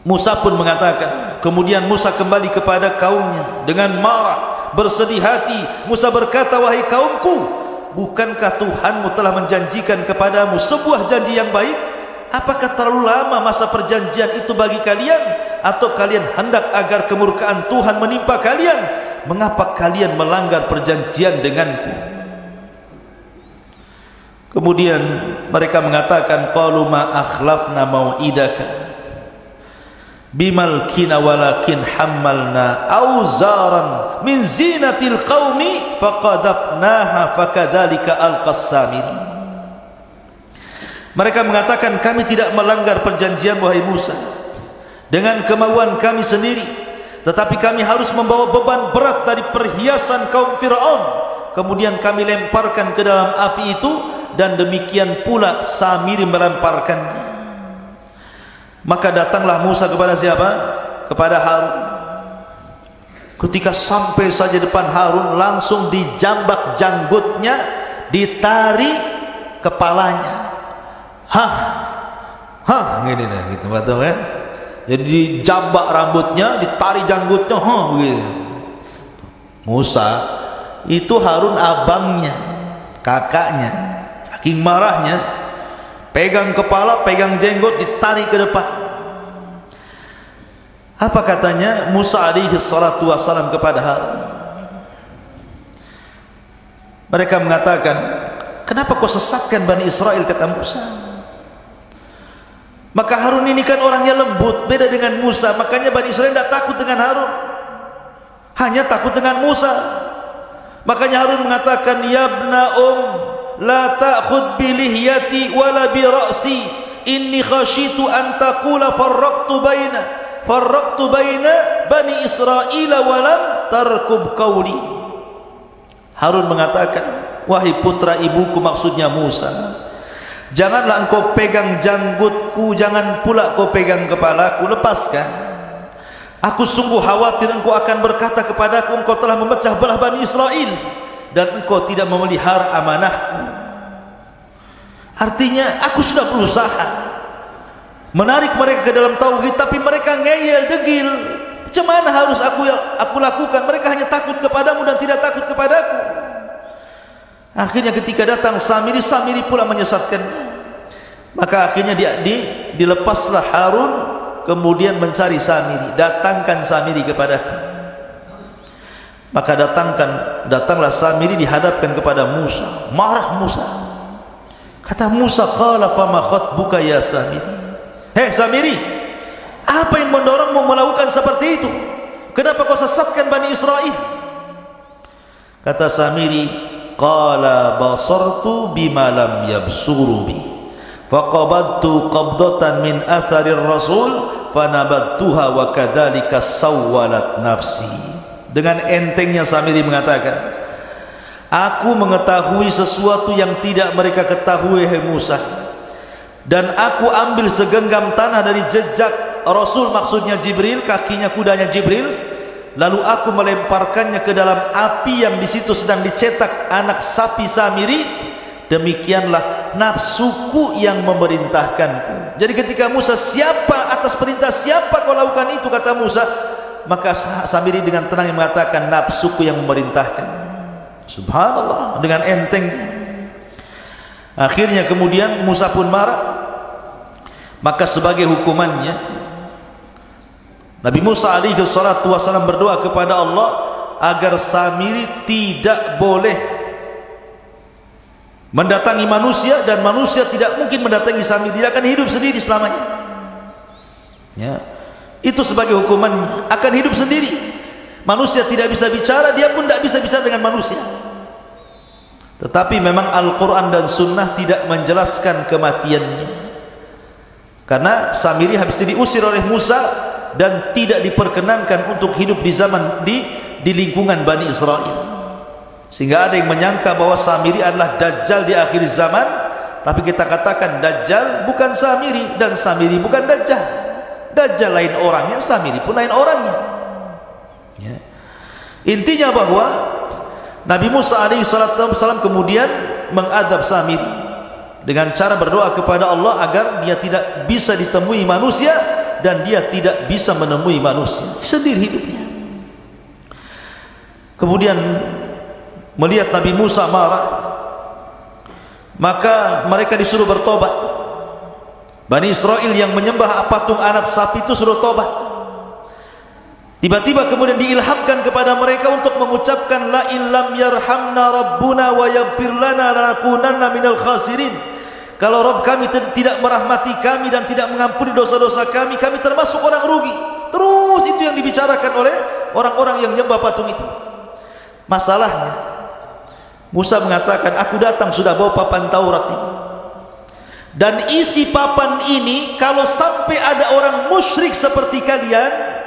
Musa pun mengatakan, kemudian Musa kembali kepada kaumnya dengan marah, bersedih hati. Musa berkata, wahai kaumku, bukankah Tuhanmu telah menjanjikan kepadamu sebuah janji yang baik? Apakah terlalu lama masa perjanjian itu bagi kalian? Atau kalian hendak agar kemurkaan Tuhan menimpa kalian? Mengapa kalian melanggar perjanjian denganku? Kemudian mereka mengatakan, qalu ma akhlafna mau'idaka bimalkina walakin hammalna auzaran min zinatil qaumi faqadafnaha fakadzalika alqas Samiri. Mereka mengatakan, kami tidak melanggar perjanjian wahai Musa dengan kemauan kami sendiri, tetapi kami harus membawa beban berat dari perhiasan kaum Firaun, kemudian kami lemparkan ke dalam api itu, dan demikian pula Samiri melemparkannya. Maka datanglah Musa kepada siapa? Kepada Harun. Ketika sampai saja depan Harun, langsung dijambak janggutnya, ditarik kepalanya. Gini nih, gitu, betul kan? Jadi dijambak rambutnya, ditarik janggutnya, gitu. Musa itu Harun abangnya, kakaknya. Saking marahnya, pegang kepala, pegang jenggot, ditarik ke depan. Apa katanya Musa alaihi salatu wassalam kepada Harun? Mereka mengatakan, kenapa kau sesatkan Bani Israel, kata Musa. Maka Harun ini kan orangnya lembut, beda dengan Musa. Makanya Bani Israel tidak takut dengan Harun, hanya takut dengan Musa. Makanya Harun mengatakan, ya ibna la ta'khud bi lihyati wala bi ra'si, inni khashitu an taqula farraqtu baina Bani Israel wa lam tarkub qawli. Harun mengatakan, wahai putra ibuku, maksudnya Musa, janganlah engkau pegang janggutku, jangan pula kau pegang kepalaku, lepaskan. Aku sungguh khawatir engkau akan berkata kepadaku, engkau telah memecah belah Bani Israel dan engkau tidak memelihara amanahku. Artinya aku sudah berusaha menarik mereka ke dalam tauhid, tapi mereka ngeyel, degil. Macam mana harus aku lakukan? Mereka hanya takut kepadamu dan tidak takut kepadaku. Akhirnya ketika datang Samiri, Samiri pula menyesatkan. Maka akhirnya dilepaslah Harun, kemudian mencari Samiri. Datangkan Samiri kepadaku. Maka datanglah Samiri, dihadapkan kepada Musa. Marah Musa. Kata Musa, qala fama khatbuka ya Samiri. Hei Samiri, apa yang mendorongmu melakukan seperti itu? Kenapa kau sesatkan Bani Israel? Kata Samiri, qala basartu bima lam yabsuru bi faqabadtu qabdatan min atharir rasul fanabadtuha wa kadzalika sawwalat nafsi. Dengan entengnya Samiri mengatakan, aku mengetahui sesuatu yang tidak mereka ketahui, hai Musa, dan aku ambil segenggam tanah dari jejak Rasul, maksudnya Jibril, kakinya kudanya Jibril, lalu aku melemparkannya ke dalam api yang di situ sedang dicetak anak sapi Samiri. Demikianlah nafsuku yang memerintahkanku. Jadi ketika Musa, siapa atas perintah siapa kau lakukan itu, kata Musa, maka Samiri dengan tenang mengatakan, nafsuku yang memerintahkan. Subhanallah, dengan entengnya. Akhirnya kemudian Musa pun marah. Maka sebagai hukumannya, Nabi Musa alaihi salatu wasallam berdoa kepada Allah agar Samiri tidak boleh mendatangi manusia, dan manusia tidak mungkin mendatangi Samiri. Dia akan hidup sendiri selamanya. Ya, itu sebagai hukumannya, akan hidup sendiri. Manusia tidak bisa bicara, dia pun tidak bisa bicara dengan manusia. Tetapi memang Al-Quran dan Sunnah tidak menjelaskan kematiannya, karena Samiri habis itu diusir oleh Musa dan tidak diperkenankan untuk hidup di zaman di lingkungan Bani Israel. Sehingga ada yang menyangka bahwa Samiri adalah Dajjal di akhir zaman. Tapi kita katakan Dajjal bukan Samiri, dan Samiri bukan Dajjal. Dajjal lain orangnya, Samiri pun lain orangnya. Ya. Intinya bahwa Nabi Musa alaihi salam kemudian mengadab Samiri dengan cara berdoa kepada Allah agar dia tidak bisa ditemui manusia dan dia tidak bisa menemui manusia, sendiri hidupnya. Kemudian melihat Nabi Musa marah, maka mereka disuruh bertobat. Bani Israel yang menyembah patung anak sapi itu suruh tobat. Tiba-tiba kemudian diilhamkan kepada mereka untuk mengucapkan, la illam yarhamna rabbuna wa yaghfir lana lanakunanna minal khasirin. Kalau Rabb kami tidak merahmati kami dan tidak mengampuni dosa-dosa kami, kami termasuk orang rugi. Terus itu yang dibicarakan oleh orang-orang yang menyembah patung itu. Masalahnya, Musa mengatakan, aku datang sudah bawa papan Taurat ini, dan isi papan ini kalau sampai ada orang musyrik seperti kalian,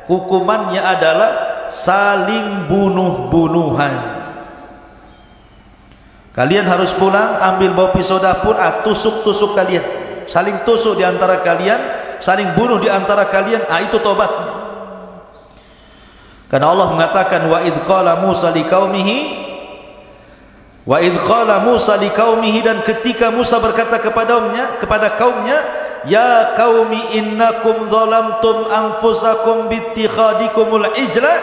hukumannya adalah saling bunuh-bunuhan. Kalian harus pulang, ambil bawa pisau dapur, tusuk-tusuk kalian, saling tusuk di antara kalian, saling bunuh di antara kalian. Itu tobatnya. Karena Allah mengatakan, wa idh qala Musa liqaumihi, dan ketika Musa berkata kepada kaumnya, ya qaumi innakum zalamtum anfusakum bittikhadikumul ijla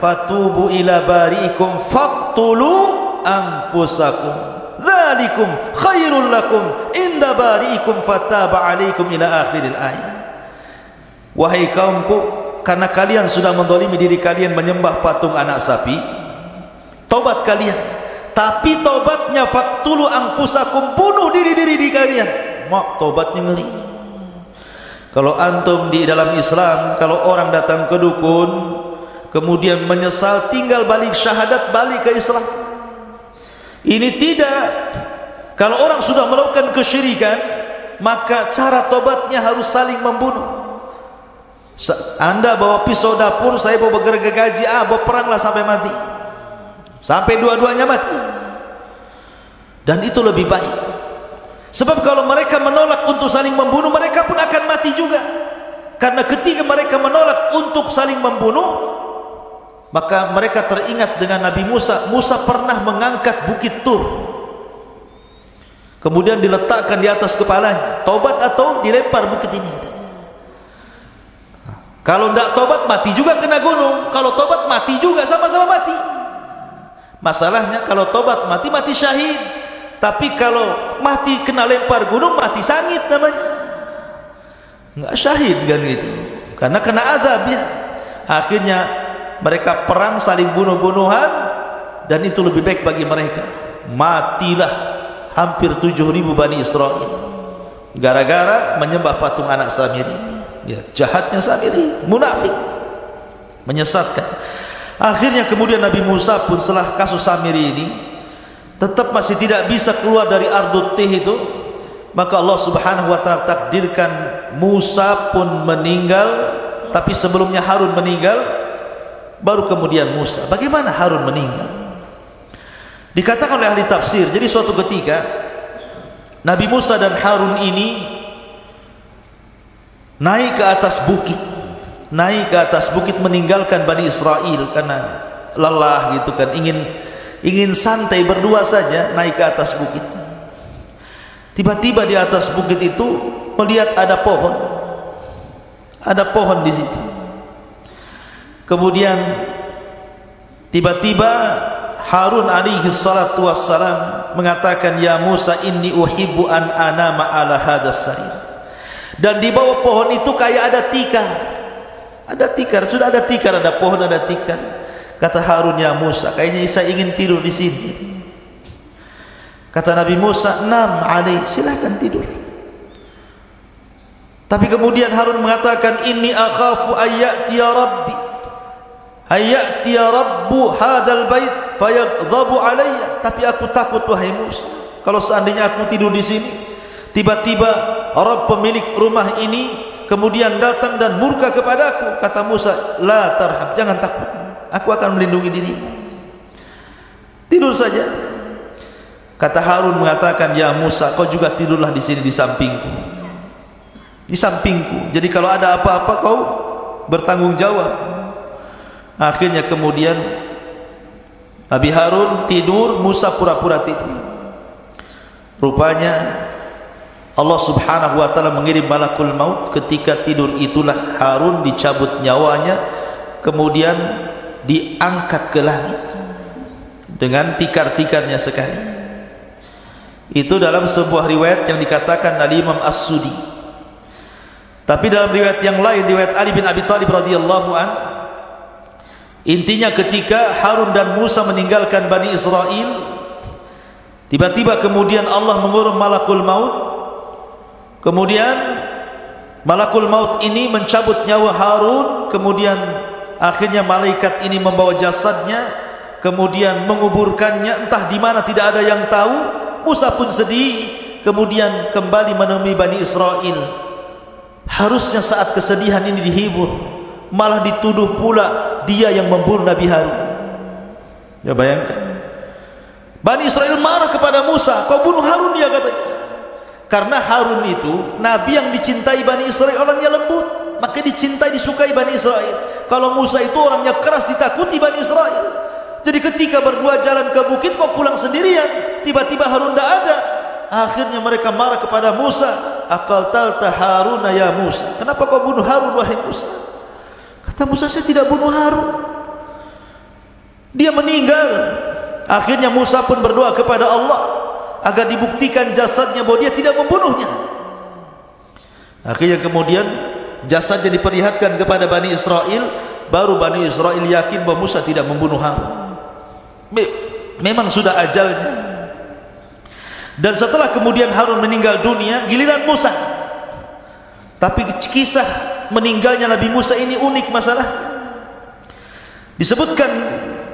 fatubu ila bari'ikum faqtulu anfusakum dzalikum khairul lakum inda bari'ikum fataba alaikum ila akhiril ayat. Wahai kaumku, karena kalian sudah menzalimi diri kalian menyembah patung anak sapi, tobat kalian. Tapi tobatnya faqtulu anfusakum, bunuh diri-diri di kalian. Mak, tobatnya ngeri. Kalau antum di dalam Islam, kalau orang datang ke dukun kemudian menyesal, tinggal balik syahadat, balik ke Islam. Ini tidak. Kalau orang sudah melakukan kesyirikan, maka cara tobatnya harus saling membunuh. Anda bawa pisau dapur, saya bawa gergaji, berperanglah sampai mati, sampai dua-duanya mati. Dan itu lebih baik. Sebab kalau mereka menolak untuk saling membunuh, mereka pun akan mati juga. Karena ketika mereka menolak untuk saling membunuh, maka mereka teringat dengan Nabi Musa. Musa pernah mengangkat bukit Tur, kemudian diletakkan di atas kepalanya. Tobat atau dilempar bukit ini. Kalau tidak tobat, mati juga kena gunung. Kalau tobat, mati juga, sama-sama mati. Masalahnya kalau tobat mati, mati syahid. Tapi kalau mati kena lempar gunung, mati sangit namanya. Enggak syahid kan gitu, karena kena azab ya. Akhirnya mereka perang, saling bunuh-bunuhan, dan itu lebih baik bagi mereka. Matilah hampir 7.000 Bani Israel gara-gara menyembah patung anak Samiri. Ya, jahatnya Samiri, munafik, menyesatkan. Akhirnya kemudian Nabi Musa pun setelah kasus Samiri ini tetap masih tidak bisa keluar dari Ardut Tih itu, maka Allah Subhanahu wa taala takdirkan Musa pun meninggal. Tapi sebelumnya Harun meninggal, baru kemudian Musa. Bagaimana Harun meninggal? Dikatakan oleh ahli tafsir, jadi suatu ketika Nabi Musa dan Harun ini naik ke atas bukit, meninggalkan Bani Israel karena lelah gitu kan, ingin santai berdua saja, naik ke atas bukit. Tiba-tiba di atas bukit itu melihat ada pohon di situ. Kemudian tiba-tiba Harun alaihi salatu wassalam mengatakan, ya Musa, inni uhibbu an anama ala hadas sarir. Dan di bawah pohon itu kayak ada tikar, sudah ada tikar, ada pohon, ada tikar. Kata Harun, ya Musa, kayaknya saya ingin tidur di sini. Kata Nabi Musa, nam alaih, silahkan tidur. Tapi kemudian Harun mengatakan, inni akhafu ayyatiya rabbi, ayyatiya rabbu hadal bait fayaghdhabu alayya. Tapi aku takut wahai Musa, kalau seandainya aku tidur di sini, tiba-tiba Rabb pemilik rumah ini kemudian datang dan murka kepadaku. Kata Musa, la tarhab, jangan takut, aku akan melindungi dirimu, tidur saja. Kata Harun mengatakan, ya Musa, kau juga tidurlah di sini di sampingku, jadi kalau ada apa-apa kau bertanggung jawab. Akhirnya kemudian Nabi Harun tidur, Musa pura-pura tidur. Rupanya Allah Subhanahu wa taala mengirim malakul maut. Ketika tidur itulah Harun dicabut nyawanya, kemudian diangkat ke langit dengan tikar-tikarnya sekali. Itu dalam sebuah riwayat yang dikatakan oleh Imam As-Sudi. Tapi dalam riwayat yang lain, riwayat Ali bin Abi Thalib radhiyallahu an, intinya ketika Harun dan Musa meninggalkan Bani Israel, tiba-tiba kemudian Allah mengurum malakul maut. Kemudian malakul maut ini mencabut nyawa Harun. Kemudian akhirnya malaikat ini membawa jasadnya, kemudian menguburkannya entah di mana, tidak ada yang tahu. Musa pun sedih, kemudian kembali menemui Bani Israel. Harusnya saat kesedihan ini dihibur, malah dituduh pula dia yang membunuh Nabi Harun. Ya bayangkan, Bani Israel marah kepada Musa, kau bunuh Harun ya, katanya. Karena Harun itu nabi yang dicintai Bani Israel, orangnya lembut, maka dicintai, disukai Bani Israel. Kalau Musa itu orangnya keras, ditakuti Bani Israel. Jadi ketika berdua jalan ke bukit, kok pulang sendirian, tiba-tiba Harun tidak ada. Akhirnya mereka marah kepada Musa, aqaltalta Harun ya Musa, kenapa kau bunuh Harun wahai Musa? Kata Musa, saya tidak bunuh Harun, dia meninggal. Akhirnya Musa pun berdoa kepada Allah agar dibuktikan jasadnya bahwa dia tidak membunuhnya. Akhirnya kemudian jasadnya diperlihatkan kepada Bani Israel, baru Bani Israel yakin bahwa Musa tidak membunuh Harun. Memang sudah ajalnya. Dan setelah kemudian Harun meninggal dunia, giliran Musa. Tapi kisah meninggalnya Nabi Musa ini unik masalah. Disebutkan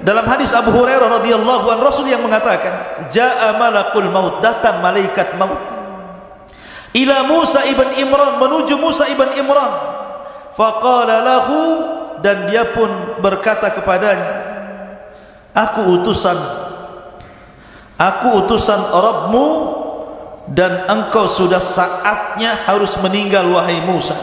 dalam hadis Abu Hurairah radhiyallahu anhu, Rasul yang mengatakan, "Ja'a malakul maut," datang malaikat maut ila Musa ibn Imran, menuju Musa ibn Imran. Faqala lahu, dan dia pun berkata kepadanya, aku utusan Rabbmu, dan engkau sudah saatnya harus meninggal wahai Musa.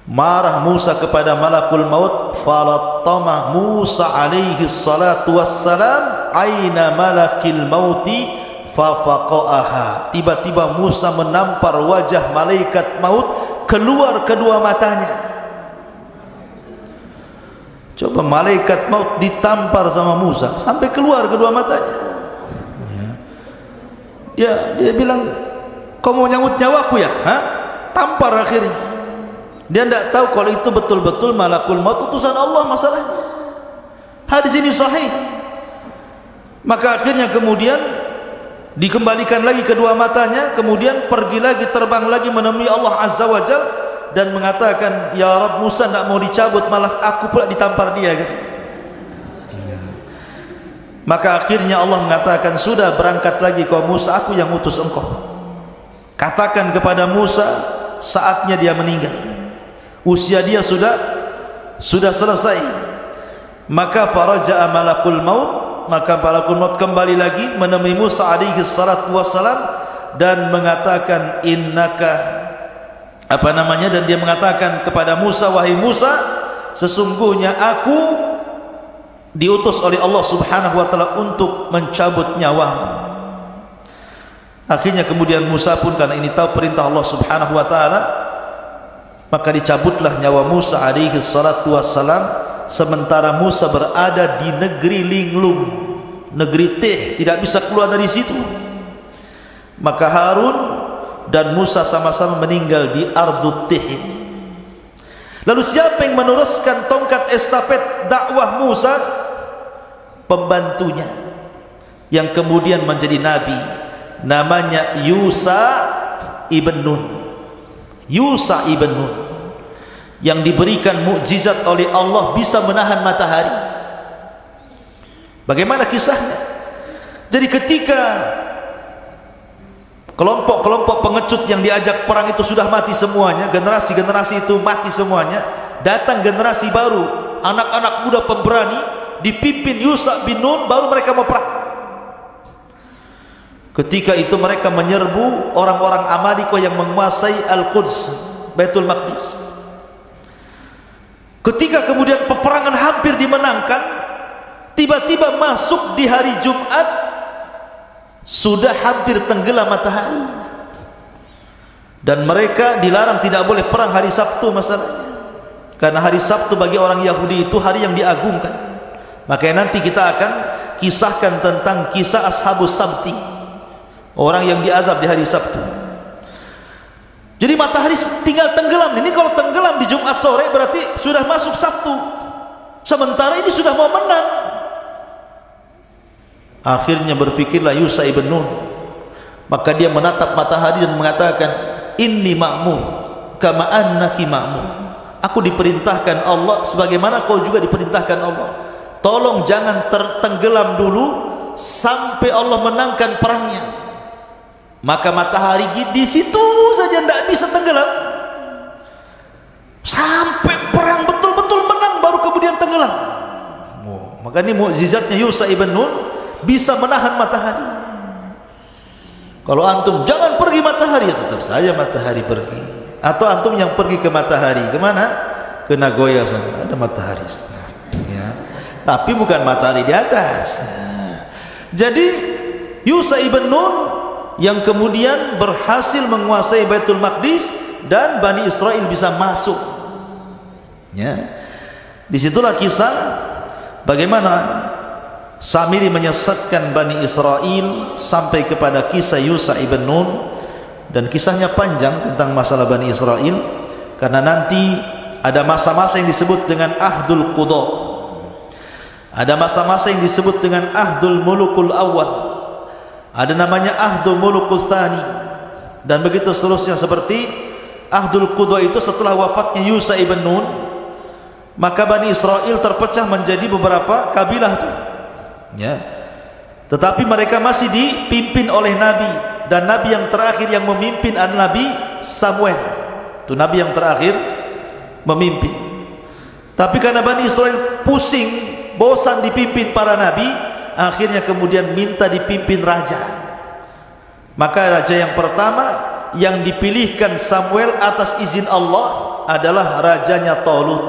Marah Musa kepada malakul maut. Falattama Musa alaihi salatu wassalam aina malakil mauti fafaqa'aha. Tiba-tiba Musa menampar wajah malaikat maut, keluar kedua matanya. Coba malaikat maut ditampar sama Musa sampai keluar kedua matanya. Dia bilang, kau mau nyangkut nyawaku ya? Tampar akhirnya. Dia tidak tahu kalau itu betul-betul malakul maut, utusan Allah masalahnya. Hadis ini sahih. Maka akhirnya kemudian dikembalikan lagi kedua matanya, kemudian pergi lagi, terbang lagi menemui Allah Azza wa Jalla dan mengatakan, ya Rabb, Musa tidak mau dicabut, malah aku pula ditampar dia gitu. Maka akhirnya Allah mengatakan, sudah, berangkat lagi kau Musa, aku yang utus engkau. Katakan kepada Musa, saatnya dia meninggal, usia dia sudah selesai. Maka faraja'a malakul maut, maka malakul maut kembali lagi menemui Musa alaihi salatu wassalam dan mengatakan, innaka dan dia mengatakan kepada Musa, wahai Musa, sesungguhnya aku diutus oleh Allah Subhanahu wa taala untuk mencabut nyawamu. Akhirnya kemudian Musa pun, karena ini tahu perintah Allah Subhanahu wa taala, maka dicabutlah nyawa Musa alaihi salatu wassalam, sementara Musa berada di negeri linglung, negeri Tih, tidak bisa keluar dari situ. Maka Harun dan Musa sama-sama meninggal di Ardut Tih ini. Lalu siapa yang meneruskan tongkat estafet dakwah Musa? Pembantunya yang kemudian menjadi nabi, namanya Yusa ibn Nun. Yusa ibn Nun yang diberikan mukjizat oleh Allah, bisa menahan matahari. Bagaimana kisahnya? Jadi ketika kelompok-kelompok pengecut yang diajak perang itu sudah mati semuanya, generasi-generasi itu mati semuanya, datang generasi baru, anak-anak muda pemberani dipimpin Yusa bin Nun, baru mereka mau perang. Ketika itu mereka menyerbu orang-orang Amalika yang menguasai Al-Quds, Baitul Maqdis. Ketika kemudian peperangan hampir dimenangkan, tiba-tiba masuk di hari Jumat, sudah hampir tenggelam matahari, dan mereka dilarang tidak boleh perang hari Sabtu masalahnya, karena hari Sabtu bagi orang Yahudi itu hari yang diagungkan. Makanya nanti kita akan kisahkan tentang kisah Ashabus Sabti, orang yang diazab di hari Sabtu. Jadi matahari tinggal tenggelam. Ini kalau tenggelam di Jumat sore berarti sudah masuk Sabtu, sementara ini sudah mau menang. Akhirnya berfikirlah Yusa ibn Nun, maka dia menatap matahari dan mengatakan, inni ma'mur kama annaki ma'mur. Aku diperintahkan Allah sebagaimana kau juga diperintahkan Allah. Tolong jangan tertenggelam dulu sampai Allah menangkan perangnya. Maka matahari di situ saja tidak bisa tenggelam sampai perang betul-betul menang, baru kemudian tenggelam. Maka ini mukjizatnya Yusa ibn Nun, bisa menahan matahari. Kalau antum jangan pergi matahari, ya tetap saja matahari pergi. Atau antum yang pergi ke matahari, kemana? Ke Nagoya sana, ada matahari ya. Tapi bukan matahari di atas. Jadi Yusa ibn Nun yang kemudian berhasil menguasai Baitul Maqdis dan Bani Israel bisa masuk ya. Disitulah kisah bagaimana Samiri menyesatkan Bani Israel sampai kepada kisah Yusa ibn Nun, dan kisahnya panjang tentang masalah Bani Israel. karena nanti ada masa-masa yang disebut dengan Ahdul Qudha, ada masa-masa yang disebut dengan Ahdul Mulukul Awal, ada namanya Ahdul Mulukul Thani, dan begitu seterusnya. Seperti Ahdul Qudha itu setelah wafatnya Yusha ibn Nun, maka Bani Israel terpecah menjadi beberapa kabilah itu, ya. Tetapi mereka masih dipimpin oleh Nabi, dan Nabi yang terakhir yang memimpin adalah Nabi Samuel. Itu Nabi yang terakhir memimpin. Tapi karena Bani Israel pusing, bosan dipimpin para Nabi, akhirnya kemudian minta dipimpin raja. Maka raja yang pertama yang dipilihkan Samuel atas izin Allah adalah rajanya Talut,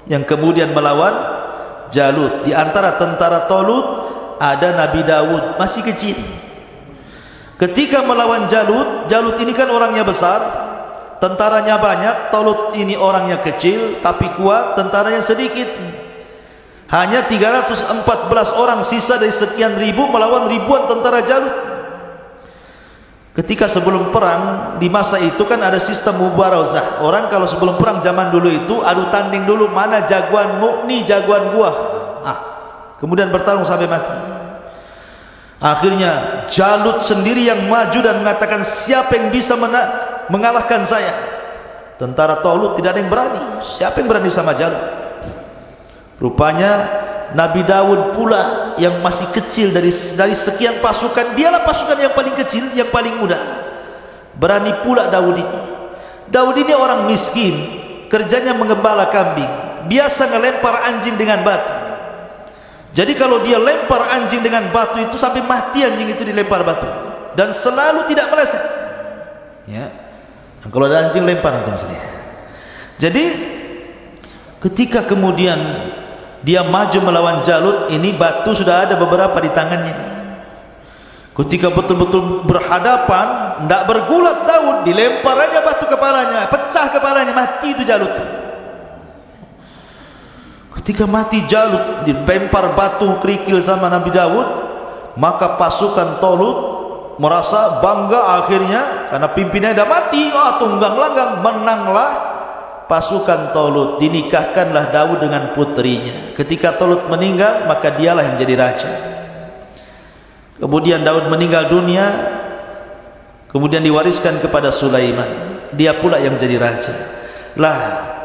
yang kemudian melawan Jalut. Di antara tentara Talut ada Nabi Dawud, masih kecil. Ketika melawan Jalut, Jalut ini kan orangnya besar, tentaranya banyak. Talut ini orangnya kecil tapi kuat, tentaranya sedikit. Hanya 314 orang sisa dari sekian ribu melawan ribuan tentara Jalut. Ketika sebelum perang, di masa itu kan ada sistem mubarazah. Orang kalau sebelum perang zaman dulu itu adu tanding dulu, mana jagoanmu, nih jagoan gua. Kemudian bertarung sampai mati. Akhirnya Jalut sendiri yang maju dan mengatakan, siapa yang bisa mengalahkan saya? Tentara Talut tidak ada yang berani. Siapa yang berani sama Jalut? Rupanya Nabi Dawud pula yang masih kecil dari sekian pasukan, dialah pasukan yang paling kecil, yang paling muda. Berani pula Dawud ini. Dawud ini orang miskin, kerjanya mengembala kambing, biasa ngelempar anjing dengan batu. Jadi kalau dia lempar anjing dengan batu itu sampai mati anjing itu dilempar batu, dan selalu tidak meleset. Ya, kalau ada anjing lempar antum sini. Jadi ketika kemudian dia maju melawan Jalut, ini batu sudah ada beberapa di tangannya. Ketika betul-betul berhadapan, tidak bergulat Daud, dilempar aja batu kepalanya, pecah kepalanya, mati itu Jalut. Ketika mati Jalut, dilempar batu kerikil sama Nabi Daud, maka pasukan Talut merasa bangga akhirnya karena pimpinannya sudah mati. Tunggang langgang, menanglah pasukan Talut. Dinikahkanlah Daud dengan putrinya. Ketika Talut meninggal, maka dialah yang jadi raja. Kemudian Daud meninggal dunia, kemudian diwariskan kepada Sulaiman. Dia pula yang jadi raja. Lah,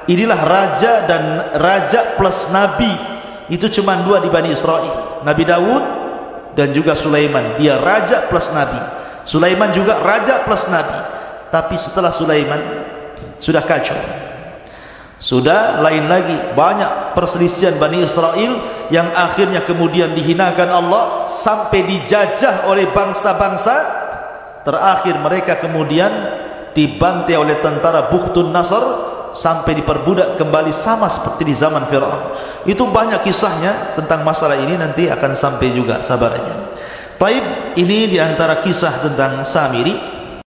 inilah raja dan raja plus nabi. Itu cuma dua di Bani Israel, Nabi Daud dan juga Sulaiman. Dia raja plus nabi. Sulaiman juga raja plus nabi. Tapi setelah Sulaiman sudah kacau, sudah lain lagi. Banyak perselisihan Bani Israel yang akhirnya kemudian dihinakan Allah sampai dijajah oleh bangsa-bangsa. Terakhir mereka kemudian dibantai oleh tentara Bukhtun Nasr sampai diperbudak kembali sama seperti di zaman Fir'aun. Itu banyak kisahnya tentang masalah ini, nanti akan sampai juga, sabar aja. Taib, ini diantara kisah tentang Samiri.